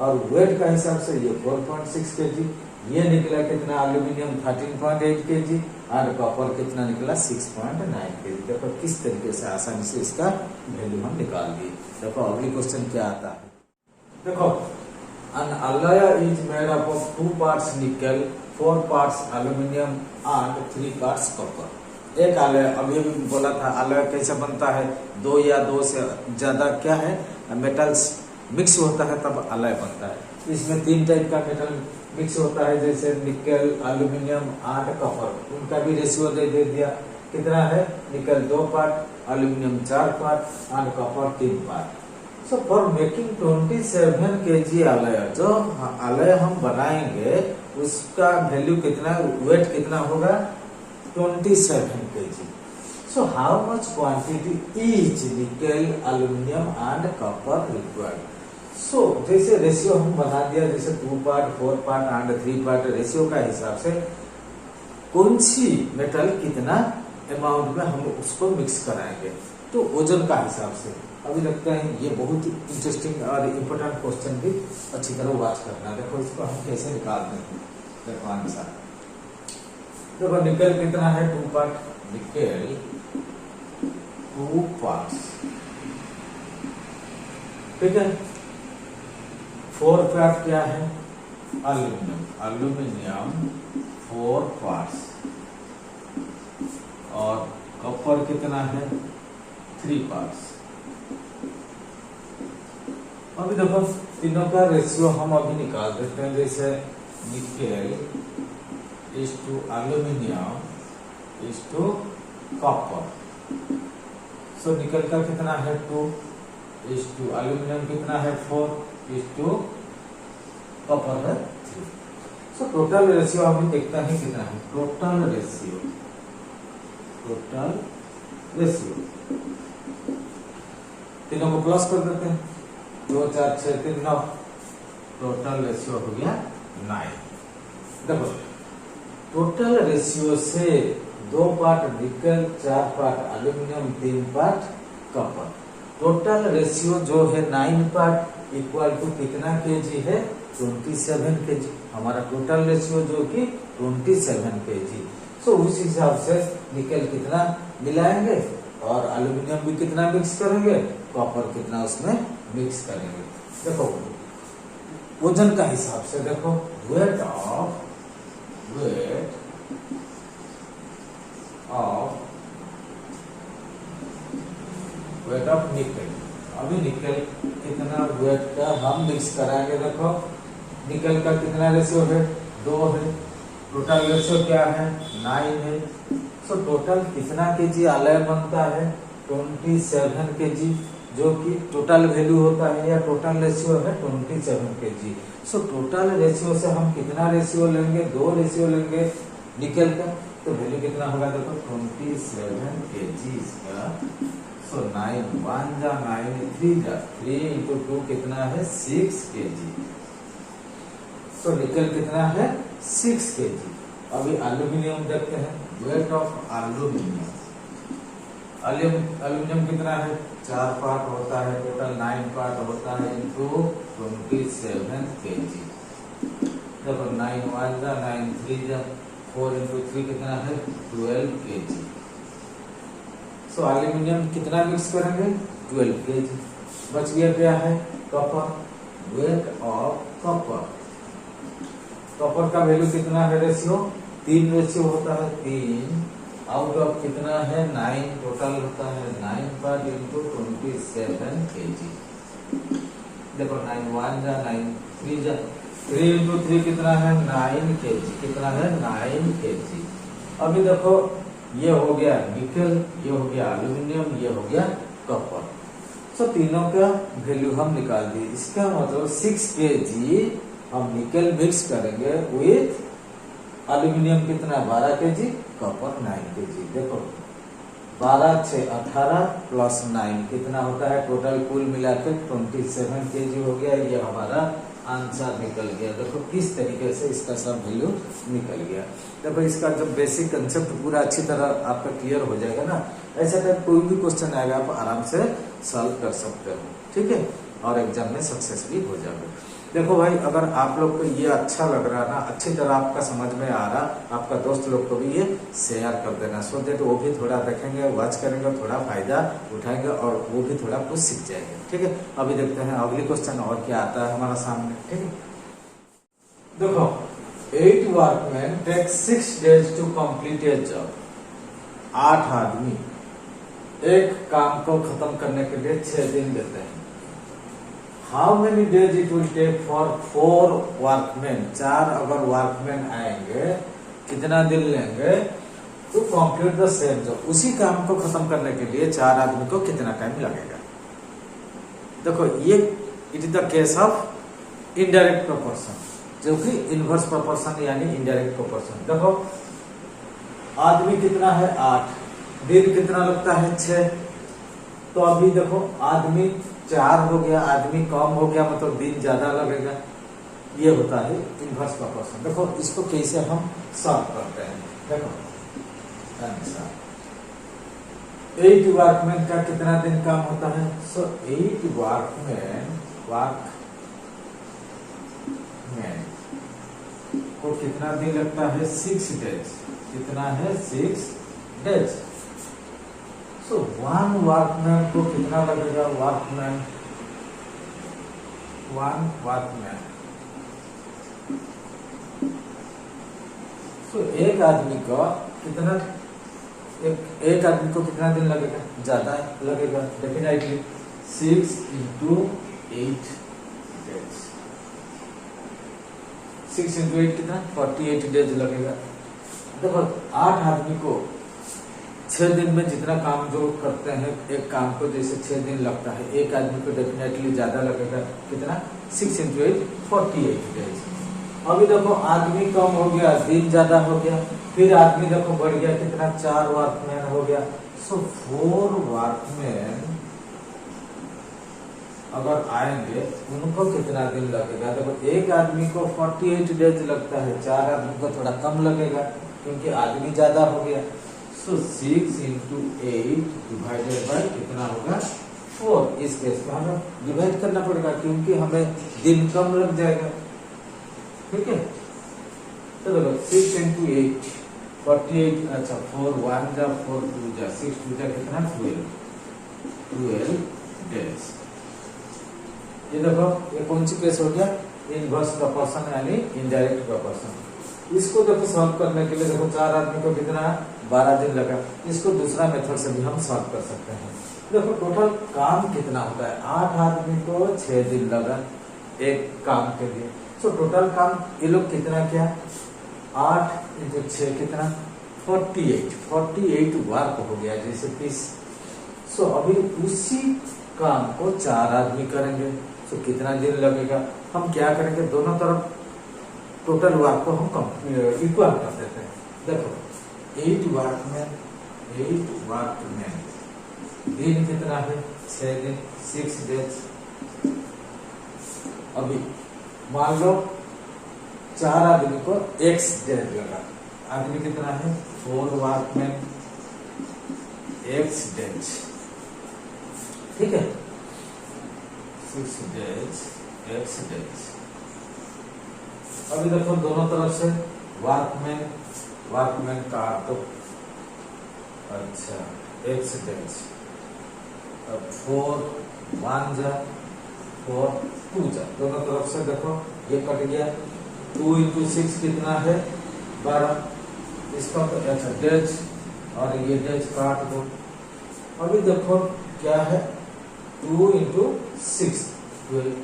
[SPEAKER 1] और वेट का हिसाब से ये 4.6 kg। ये निकला कितना एल्यूमिनियम 13.8 kg और कॉपर कितना निकला 6.9 kg। देखो किस तरीके से आसानी से इसका वैल्यू हम निकाल दिए। देखो अगली क्वेश्चन क्या आता है, देखो an alloy is made up of 2 parts nickel, 4 parts aluminum and 3 parts copper। एक alloy, अभी भी बोला था alloy कैसे बनता है, 2 या 2 से ज्यादा क्या है मेटल्स मिक्स होता है तब alloy बनता है। इसमें 3 टाइप का मेटल मिक्स होता है, जैसे निकल, एल्यूमिनियम एंड कॉपर। उनका भी रेशियो दे दिया, कितना है निकल 2 part, aluminium 4 part and copper 3 part. So for making 27 kg alloy, जो alloy हम बनाएंगे उसका वैल्यू कितना, वेट कितना होगा 27 kg। So how much quantity each निकल, एल्यूमिनियम एंड कॉपर रिक्वायर्ड। सो जैसे रेशियो हम बना दिया, जैसे 2 part 4 part and 3 part, ratio का हिसाब से कौन सी मेटल कितना अमाउंट में हम उसको मिक्स कराएंगे, तो वजन का हिसाब से। अभी लगता है ये बहुत इंटरेस्टिंग और इम्पोर्टेंट क्वेश्चन भी अच्छी तरह वॉच करना। देखो इसको हम कैसे निकालते हैं, देखो आंसर। देखो निकल कितना है 2 पार्ट, निकल 2 पार्ट्स, ठीक है। 4 पार्ट क्या है एल्यूमिनियम, एल्यूमिनियम 4 पार्ट्स, और कॉपर कितना है 3 पार्ट्स। अभी देखो तीनों का रेशियो हम अभी निकाल देते हैं, जैसे nickel is to aluminium is to copper. So nickel का कितना है 2 इज टू एल्यूमिनियम कितना है 4 इज टू कॉपर है 3। सो टोटल रेशियो अभी देखते हैं कितना है, टोटल रेशियो तीनों को प्लस कर देते हैं, 2 4 6 3 9, टोटल रेशियो हो गया 9। देखो टोटल रेशियो से 2 पार्ट निकल, 4 part aluminium, 3 part copper. Total ratio जो है 9 पार्ट इक्वल टू कितना केजी है 27 केजी। हमारा टोटल रेशियो जो कि 27 केजी। सो उस हिसाब से निकल कितना मिलाएंगे और एल्यूमिनियम भी कितना मिक्स करेंगे, कॉपर कितना उसमें मिक्स करेंगे। देखो वजन का हिसाब से देखो वेट ऑफ निकल। अभी निकल कितना वेट का हम मिक्स कराएंगे, देखो निकल का कितना रेशियो है 2 है, टोटल रेशियो क्या है 9 है। सो टोटल कितना केजी alloy बनता है 27 केजी, जो कि टोटल वैल्यू होता है या टोटल रेशियो है 27 केजी। सो टोटल रेशियो से हम कितना रेशियो लेंगे, 2 रेशियो लेंगे निकल का, तो वैल्यू कितना होगा देखो 27 केजी इसका। सो 9 1 जा 9 3 जा 3 इंटू 2 कितना है 6 केजी। सो निकल कितना है 6 केजी। अभी एल्यूमिनियम देखते हैं, वेट ऑफ एल्यूमिनियम, एल्यूमिनियम कितना है 4 पार्ट होता है, टोटल 9 पार्ट होता है इंटू 27 केजी। देखो 9 1 जा 9 3 जा 4 इंटू 3 कितना है 12 केजी। सो एल्यूमिनियम कितना मिक्स करेंगे 12 केजी। बच गया क्या है copper, weight of copper. Copper का वैल्यू कितना है रेशियो 3 रेशियो होता है 3 आउट ऑफ कितना है 9, टोटल होता है 9 पार्ट इंटू 27 kg। देखो 9 1 जा 9 3 जा 3 इंटू 3 कितना है 9 kg, कितना है 9 kg। अभी देखो ये हो गया निकल, ये हो गया एल्यूमिनियम, ये हो गया कॉपर। सो तीनों का वैल्यू हम निकाल दिए। इसका मतलब 6 kg हम निकल मिक्स करेंगे विथ एल्यूमिनियम कितना 12 kg, कॉपर 9 kg। देखो 12 6 18 प्लस 9 कितना होता है टोटल कुल मिला के 27 kg हो गया। ये हमारा आंसर निकल गया। देखो किस तरीके से इसका सब वैल्यू निकल गया। देखो इसका जब बेसिक कंसेप्ट पूरा अच्छी तरह आपका क्लियर हो जाएगा ना, ऐसा टाइप कोई भी क्वेश्चन आएगा आप आराम से सॉल्व कर सकते हो, ठीक है, और एग्जाम में सक्सेस भी हो जाओगे। देखो भाई अगर आप लोग को ये अच्छा लग रहा ना, अच्छी तरह आपका समझ में आ रहा, आपका दोस्त लोग को भी ये शेयर कर देना, सो दैट वो भी थोड़ा देखेंगे, वॉच करेंगे, थोड़ा फायदा उठाएंगे और वो भी थोड़ा कुछ सीख जाएंगे, ठीक है। अभी देखते हैं अगली क्वेश्चन और क्या आता है हमारा सामने, ठीक है। देखो 8 workman take 6 days to complete a job. 8 आदमी एक काम को खत्म करने के लिए 6 दिन देते हैं। How many days it will take for 4 workman. 4 अगर वर्कमैन आएंगे कितना दिन लेंगे to complete the same job. उसी काम को खत्म करने के लिए 4 आदमी को कितना टाइम लगेगा। देखो ये it is the case of indirect proportion, जो कि इनवर्स प्रोपोर्शन यानी इनडायरेक्ट प्रोपोर्शन। देखो आदमी कितना है 8, दिन कितना लगता है 6। तो अभी देखो आदमी 4 हो गया, आदमी कम हो गया, मतलब दिन ज्यादा लगेगा। ये होता है इनवर्स प्रोपोर्शन। देखो इसको कैसे हम सॉल्व करते हैं। देखो आंसर 8 वर्कमैन का कितना दिन काम होता है। सो 8 वर्कमैन को कितना दिन लगता है 6 डेज। कितना है 6 डेज। सो 1 वर्कमैन को कितना लगेगा। Workman 1 workman. सो एक आदमी का कितना, एक आदमी को कितना दिन लगेगा, ज्यादा लगेगा डेफिनेटली। 6 into 8 days. 6 इंटू 8 कितना 48 डेज लगेगा। देखो 8 आदमी को 6 दिन में जितना काम जो करते हैं, एक काम को जैसे 6 दिन लगता है, एक आदमी को डेफिनेटली ज्यादा लगेगा। कितना 6 इंटू 8 48 डेज। अभी देखो आदमी कम हो गया, दिन ज्यादा हो गया, फिर आदमी देखो बढ़ गया, कितना 4 वर्कमैन हो गया। सो 4 वर्कमैन अगर आएंगे उनको कितना दिन लगेगा। देखो एक आदमी को 48 डेज लगता है, 4 आदमी को थोड़ा कम लगेगा क्योंकि आदमी ज्यादा हो गया। सो 6 इंटू 8 डिवाइडेड बाय कितना होगा 4। इस केस में हमें डिवाइड करना पड़ेगा क्योंकि हमें दिन कम लग जाएगा, ठीक है। तो देखो 6 इंटू 8 48, अच्छा 4 1 जा 4 2 जा 6 2 जा कितना 12 डेज। ये देखो ये कौन सी केस हो गया, इनवर्स प्रोपोर्शन यानी इनडायरेक्ट प्रोपोर्शन। इसको देखो सॉल्व करने के लिए देखो 4 आदमी को कितना 12 दिन लगा। इसको दूसरा मेथड से भी हम सॉल्व कर सकते हैं। देखो टोटल काम कितना होता है, 8 आदमी को 6 दिन लगा एक काम के लिए। सो टोटल काम ये लोग कितना किया, 8 इंटू 6 कितना 48 वर्क हो गया जैसे 30। सो अभी उसी काम को 4 आदमी करेंगे। सो कितना दिन लगेगा, हम क्या करेंगे दोनों तरफ टोटल वर्क को हम इक्वल कर देते हैं। देखो 8 वर्कमैन दिन कितना है 6 दिन 6 डेज। अभी मान लो 4 आदमी को x डेज लगा, आदमी कितना है 4 वर्कमैन x डेज, ठीक है 6 डेज x डेज। अभी देखो दोनों तरफ से वर्कमैन काट दो, अच्छा x डेज। अब 4 1 जा 4 2 जा, दोनों तरफ से देखो ये कट गया। 2 इंटू 6 कितना है 12, इसका तो अच्छा डेज और ये डेज काट दो। अभी देखो क्या है 2 इंटू 6 12।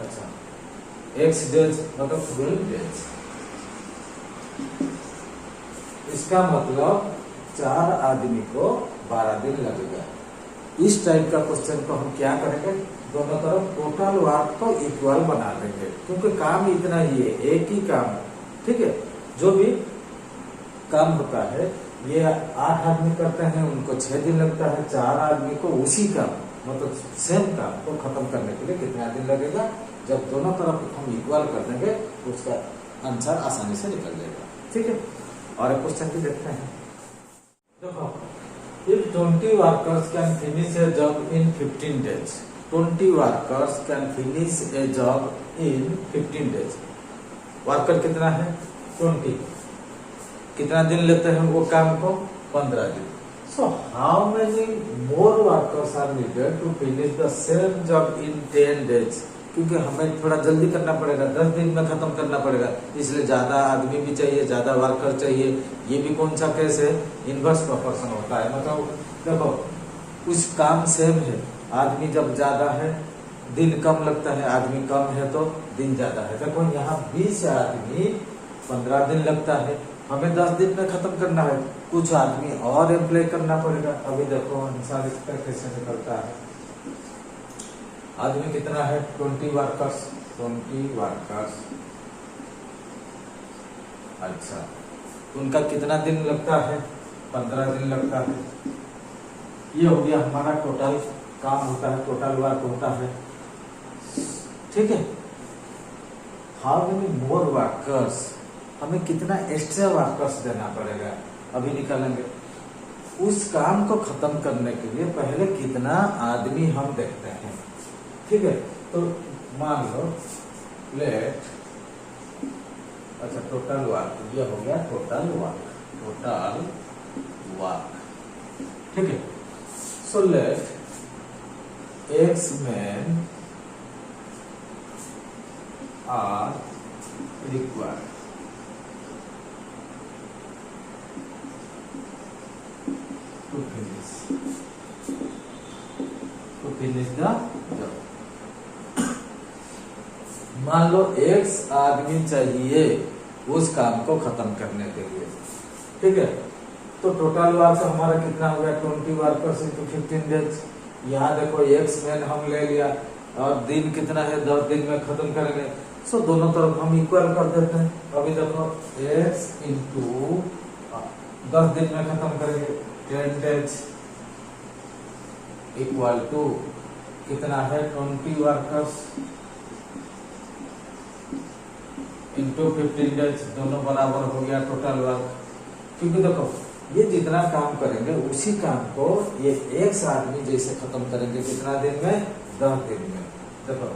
[SPEAKER 1] अच्छा x डेज मतलब 12 डेज। इसका मतलब 4 आदमी को 12 दिन लगेगा। इस टाइप का क्वेश्चन को हम क्या करेंगे, दोनों तरफ टोटल वर्क को इक्वल बना देंगे, क्योंकि काम इतना ही है, एक ही काम है। ठीक है, जो भी काम होता है ये 8 आदमी करते हैं, उनको 6 दिन लगता है। 4 आदमी को उसी काम मतलब सेम काम को खत्म करने के लिए कितना दिन लगेगा। जब दोनों तरफ हम इक्वल कर देंगे तो उसका आंसर आसानी से निकल जाएगा। ठीक है, और एक क्वेश्चन भी देखते हैं। देखो, if 20 workers can finish a job in 15 days, 20 workers can finish a job in 15 days. Worker कितना है 20, कितना दिन लेते हैं वो काम को 15 दिन। So how many more workers are needed to finish the same job in 10 days? क्योंकि हमें थोड़ा जल्दी करना पड़ेगा, 10 दिन में खत्म करना पड़ेगा, इसलिए ज्यादा आदमी भी चाहिए, ज्यादा वर्कर चाहिए। ये भी कौन सा केस है, इनवर्स प्रोपोर्शन होता है। मतलब देखो कुछ काम सेम है, आदमी जब ज्यादा है दिन कम लगता है, आदमी कम है तो दिन ज्यादा है। देखो यहाँ 20 आदमी 15 दिन लगता है, हमें 10 दिन में खत्म करना है, कुछ आदमी और एम्प्लॉय करना पड़ेगा। अभी देखो अनुसार इसका कैसे निकलता है। आदमी कितना है 20 वर्कर्स, 20 वर्कर्स। अच्छा, उनका कितना दिन लगता है 15 दिन लगता है। ये हो गया हमारा टोटल काम होता है, टोटल वर्क होता है। ठीक है, हाउ मेनी मोर वर्कर्स, हमें कितना एक्स्ट्रा वर्कर्स देना पड़ेगा अभी निकालेंगे। उस काम को खत्म करने के लिए पहले कितना आदमी हम देखते हैं। ठीक है, तो मान लो लेट, अच्छा टोटल वर्क, ये हो गया टोटल वर्क, टोटल वर्क। ठीक है, so let X man are required to finish the job। मान लो x आदमी चाहिए उस काम को खत्म करने के लिए। ठीक है, तो टोटल वर्क हमारा कितना हो गया 20 वर्कर्स इंटू 15 डेज। यहाँ देखो x मैन हम ले लिया और दिन कितना है 10 दिन में खत्म करेंगे। सो दोनों तरफ हम इक्वल कर देते हैं। अभी देखो x इंटू 10 दिन में खत्म करेंगे 10 डेज इक्वल टू कितना है 20 वर्कर्स इंटू 15 डेज, दोनों बराबर हो गया टोटल वर्क। क्योंकि देखो ये जितना काम करेंगे उसी काम को ये एक आदमी जैसे खत्म करेंगे कितना दिन में 10 दिन में। देखो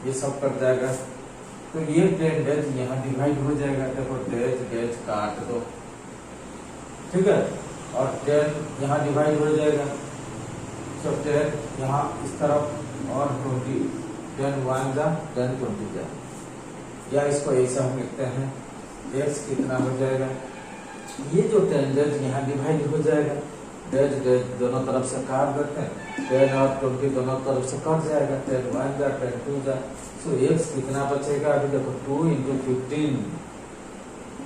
[SPEAKER 1] ये सब कट जाएगा तो ये 10 डेज यहाँ डिवाइड हो जाएगा। देखो डेज डेज काट दो, ठीक है, और 10 यहाँ डिवाइड हो जाएगा। तो 10 यहाँ इस तरफ और 20, 10 1 जा 10 20 जा, या इसको ऐसा हम लिखते हैं x कितना हो जाएगा, ये जो 10 डेज यहाँ डिवाइड हो जाएगा, डेज डेज दोनों तरफ से काट देते हैं, 10 और 20 दोनों तरफ से कट जाएगा, 10 1 जा 10 2 जा। सो x कितना बचेगा, अभी देखो 2 इंटू 15,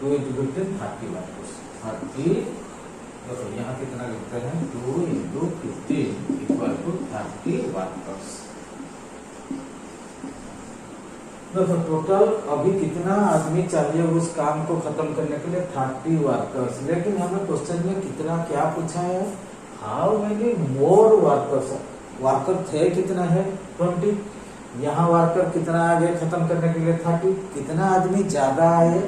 [SPEAKER 1] 2 इंटू 15 30। देखो यहाँ कितना लिखते हैं 2 इंटू 15 इक्वल टू 30 वर्कर्स। देखो टोटल अभी कितना आदमी चाहिए उस काम को खत्म करने के लिए 30 वर्कर्स। लेकिन हमें क्वेश्चन में कितना क्या पूछा है, how many more workers. Worker थे कितना है 20, यहाँ वर्कर कितना आ गए खत्म करने के लिए 30। कितना आदमी ज्यादा आए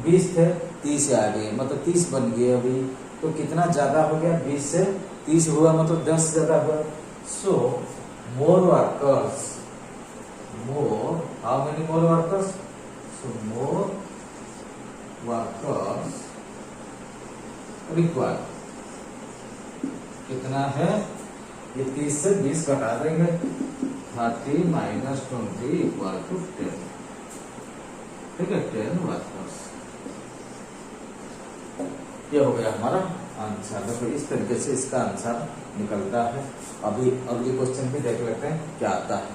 [SPEAKER 1] 20 थे 30 आ गए, मतलब 30 बन गए अभी। तो कितना ज्यादा हो गया 20 से 30 हुआ, मतलब 10 ज्यादा हुआ। सो मोर workers, more, how many more workers? So more workers required। कितना है, ये 30 से 20 घटा देंगे, 30 माइनस 20 इक्वल टू 10। ठीक है, 10 वर्कर्स। ये हो गया हमारा आंसर। देखो इस तरीके से इसका आंसर निकलता है। अभी अगली क्वेश्चन भी देख लेते हैं क्या आता है।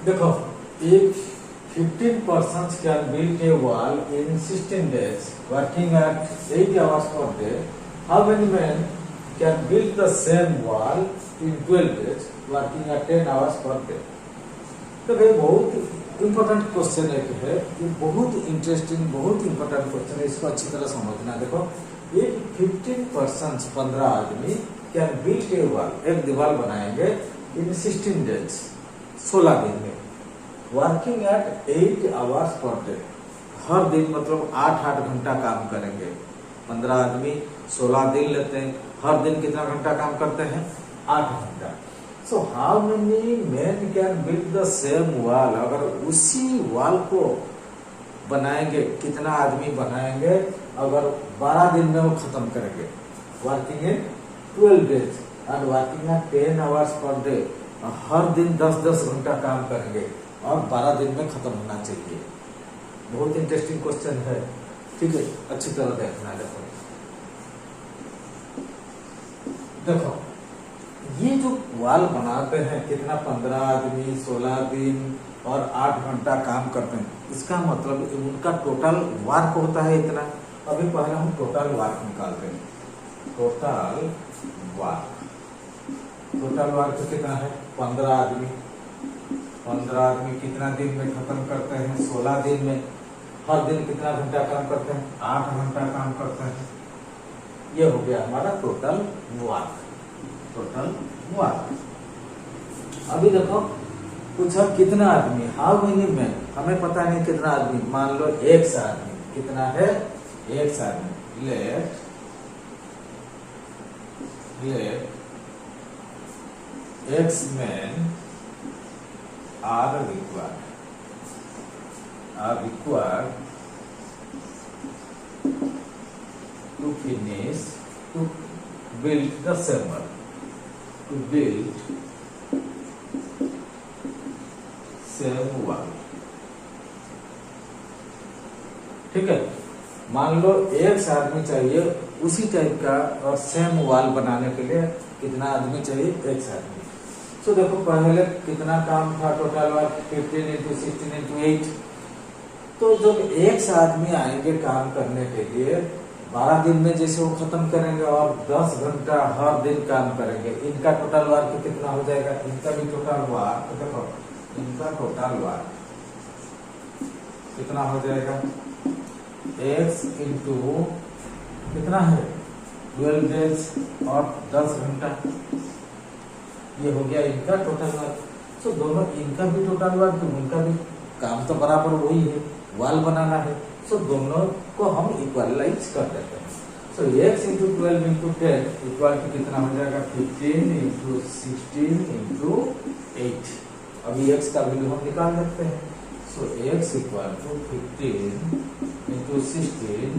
[SPEAKER 1] देखो, if 15 persons can build a wall in 16 days, working at 8 hours per day, how many men can build the same wall in 12 days, working at 10 hours per day? तो ये बहुत इम्पोर्टेंट क्वेश्चन एक है, ये बहुत इंटरेस्टिंग, बहुत important question है, इसको अच्छी तरह समझना। देखो, एक 15 पर्सन 15 आदमी कैन बिल्ड ए वॉल, एक दीवार बनाएंगे इन 16 डेज, 16 दिन में, working at 8 hours per day, हर दिन मतलब 8-8 घंटा काम करेंगे। 15 आदमी 16 दिन लेते हैं, हर दिन कितना घंटा काम करते हैं? 8 घंटा। So how many man can build the same wall, अगर उसी वॉल को बनाएंगे, कितना आदमी बनाएंगे अगर 12 दिन में वो खत्म करेंगे? Working in 12 days and working at 10 hours per day, हर दिन 10-10 घंटा काम करेंगे और 12 दिन में खत्म होना चाहिए। बहुत इंटरेस्टिंग क्वेश्चन है, ठीक है, अच्छी तरह देखना। देखो ये जो वॉल बनाते हैं, कितना 15 आदमी 16 दिन और 8 घंटा काम करते हैं, इसका मतलब उनका टोटल वर्क होता है इतना। अभी पहले हम टोटल वर्क निकालते हैं। टोटल वर्क कितना है? 15 आदमी। 15 आदमी कितना दिन में खत्म करते हैं? 16 दिन में। हर दिन कितना घंटा काम करते हैं? 8 घंटा काम करते हैं। ये हो गया हमारा टोटल वर्क। अभी देखो, पूछा कितना आदमी, हाउ मेनी मैन, हमें पता नहीं कितना आदमी, मान लो X आदमी, कितना है? X आदमी। Let X men are required to finish, to build the same wall, to build same wall। ठीक है, मान लो एक आदमी चाहिए उसी टाइप का और सेम वॉल बनाने के लिए कितना आदमी चाहिए? एक आदमी। तो देखो पहले कितना काम था? Total work 15 into 16 into 8। तो जब एक आदमी आएंगे काम करने के लिए, 12 दिन में जैसे वो खत्म करेंगे और 10 घंटा हर दिन काम करेंगे, इनका टोटल वर्क कितना हो जाएगा? इनका भी टोटल वर्क, देखो इनका टोटल वर्क कितना हो जाएगा? X इंटू कितना है? 12 डेज और 10 घंटा, ये हो गया इनका टोटल वर्क। तो दोनों, इनका भी टोटल वर्क, उनका भी काम तो बराबर वही है, वॉल बनाना है। सो दोनों को हम इक्वलाइज कर देते हैं। सो X इंटू 12 इंटू 10 इक्वल टू कितना हो जाएगा? 15 इंटू 16 इंटू 8। अभी X का वैल्यू हम निकाल सकते हैं। So X equal to 15 into 16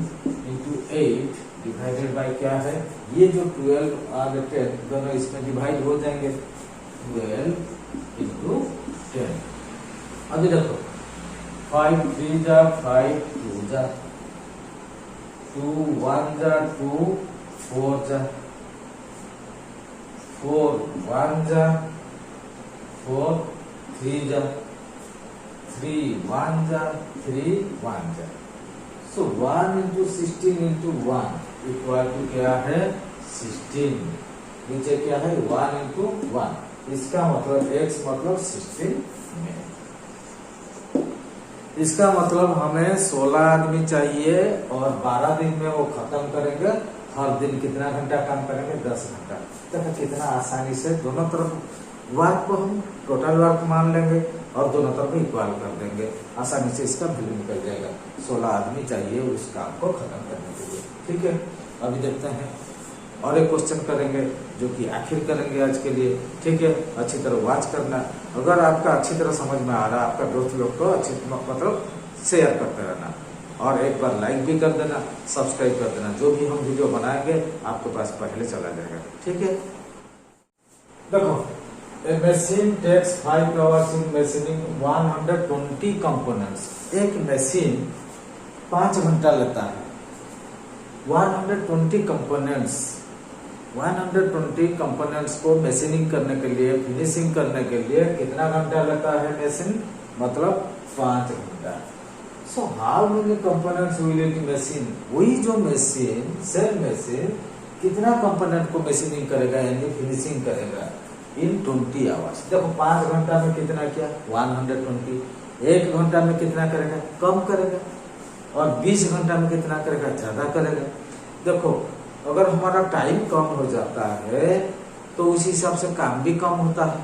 [SPEAKER 1] into 8 divided by क्या है? ये जो 12 और 10 दोनों इसमें डिवाइड हो जाएंगे। 12 इंटू 10। अभी देखो 5 3 जा 5 2 जा 2 1 जा 2 4 जा 4 1 जा 4 3 जा 3 1 जा 3 1 जा। सो 1 इंटू 16 इंटू 1 इक्वल टू क्या है? 16। नीचे क्या है? 1 इंटू 1। इसका मतलब X मतलब 16 में। इसका मतलब हमें 16 आदमी चाहिए और 12 दिन में वो खत्म करेंगे। हर दिन कितना घंटा काम करेंगे? 10 घंटा। देखो कितना आसानी से दोनों तरफ वर्क को हम टोटल वर्क मान लेंगे और दोनों तरफ इक्वल कर देंगे। आसानी से इसका वैल्यू निकल जाएगा। 16 आदमी चाहिए उस काम को खत्म करने के लिए। ठीक है, अभी देखते हैं और एक क्वेश्चन करेंगे जो कि आखिर करेंगे आज के लिए। ठीक है, अच्छी तरह वॉच करना। अगर आपका अच्छी तरह समझ में आ रहा है, आपका दोस्त लोग को अच्छी मतलब शेयर करते रहना और एक बार लाइक भी कर देना, सब्सक्राइब कर देना। जो भी हम वीडियो बनाएंगे आपके पास पहले चला जाएगा। ठीक है, देखो A machine takes 5 hours in machining 120 components। एक मशीन 5 घंटा लेता है 120 कंपोनेंट्स 120 कंपोनेंट्स को मशीनिंग करने के लिए, फिनिशिंग करने के लिए कितना घंटा लगता है मशीन, मतलब 5 घंटा। So how many components will it machine, वही जो मशीन, सेम मशीन कितना कंपोनेंट को मशीनिंग करेगा यानी फिनिशिंग करेगा इन 20 आवर्स। देखो 5 घंटा में कितना किया 120, 1 घंटा में कितना करेगा, कम करेगा, और 20 घंटा में कितना करेगा, ज्यादा करेगा। देखो अगर हमारा टाइम कम हो जाता है तो उस हिसाब से काम भी कम होता है।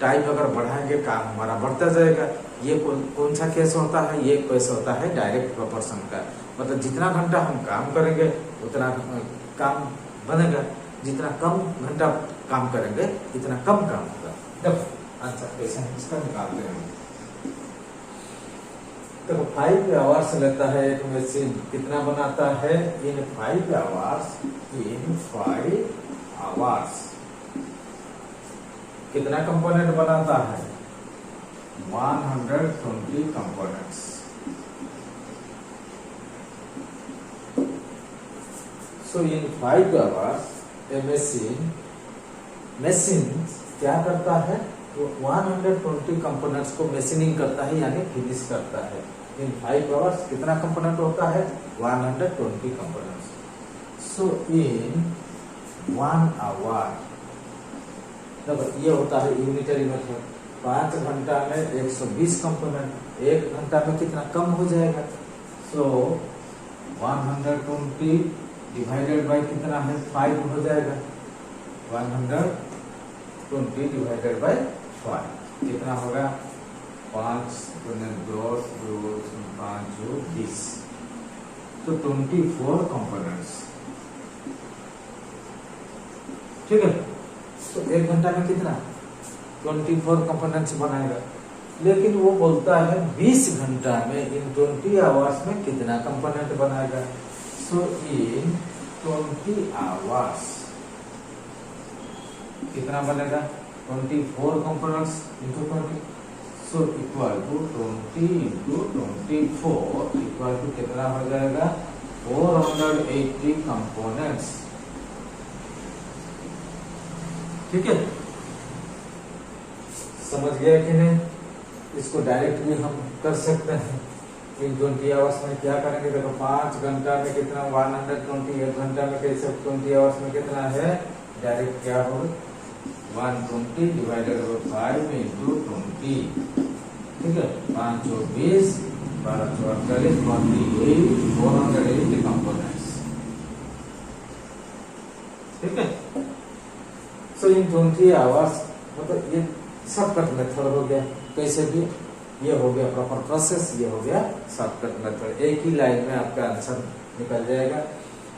[SPEAKER 1] टाइम अगर बढ़ाएंगे काम हमारा बढ़ता जाएगा। ये कौन सा केस होता है, ये केस होता है डायरेक्ट प्रोपोर्शन का, मतलब जितना घंटा हम काम करेंगे उतना काम बनेगा, जितना कम घंटा काम करेंगे इतना कम काम होगा। देखो आंसर कैसे है इसका निकालते हैं। देखो 5 आवर्स लेता है एक मशीन, कितना बनाता है इन 5 आवर्स, कितना कंपोनेंट बनाता है 120 components. So in 5 hours a machine क्या करता है, तो 120 कंपोनेंट्स को मशीनिंग करता है यानी फिनिश करता है। इन 5 आवर्स कितना कंपोनेंट होता है 120 कंपोनेंट्स। सो इन 1 आवर, देखो ये होता है यूनिटरी मेथड, 5 घंटा में 120 कंपोनेंट, 1 घंटा में कितना कम हो जाएगा। सो 120 डिवाइडेड बाय कितना है 5 हो जाएगा, 120 डिवाइडेड बाय 5 कितना होगा 5 2 5 20, तो 24 कंपोनेंट्स। ठीक है, तो 1 घंटा में कितना 24 कंपोनेंट्स बनाएगा। लेकिन वो बोलता है 20 घंटा में इन 20 आवर्स में कितना कंपोनेंट बनाएगा। सो इन 20 आवर्स कितना बनेगा 24 components into 20, so equal to 20 into 24 equal to कितना हो जाएगा 480 कंपोनेंट्स। ठीक है, समझ गया कि नहीं। इसको डायरेक्ट भी हम कर सकते हैं। इन 20 आवर्स में क्या करेंगे, देखो 5 घंटा में कितना 120, 1 घंटा में कैसे 20 आवर्स में कितना है, डायरेक्ट क्या होगा 120 डिवाइडेड बाय 5 इंटू 20। ठीक है, 5 और 20 12 48 480 कंपोनेंट्स। ठीक है, सो इन 20 आवर्स मतलब ये शॉर्टकट मेथड हो गया। कैसे भी ये हो गया प्रॉपर प्रोसेस, ये हो गया शॉर्टकट मेथड, एक ही लाइन में आपका आंसर निकल जाएगा।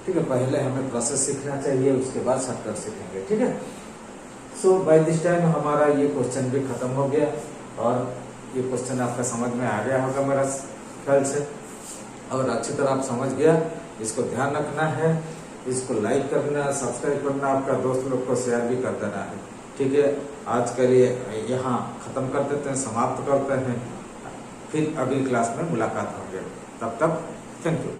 [SPEAKER 1] ठीक है, पहले हमें प्रोसेस सीखना चाहिए, उसके बाद शॉर्टकट सीखेंगे। ठीक है, सो बाय दिस टाइम हमारा ये क्वेश्चन भी खत्म हो गया और ये क्वेश्चन आपका समझ में आ गया होगा मेरा ख्याल से। अगर अच्छी तरह आप समझ गया, इसको ध्यान रखना है, इसको लाइक करना, सब्सक्राइब करना, आपका दोस्त लोग को शेयर भी कर देना है। ठीक है, आज के लिए यहाँ खत्म कर देते हैं, समाप्त करते हैं, फिर अगली क्लास में मुलाकात होंगे। तब तक थैंक यू।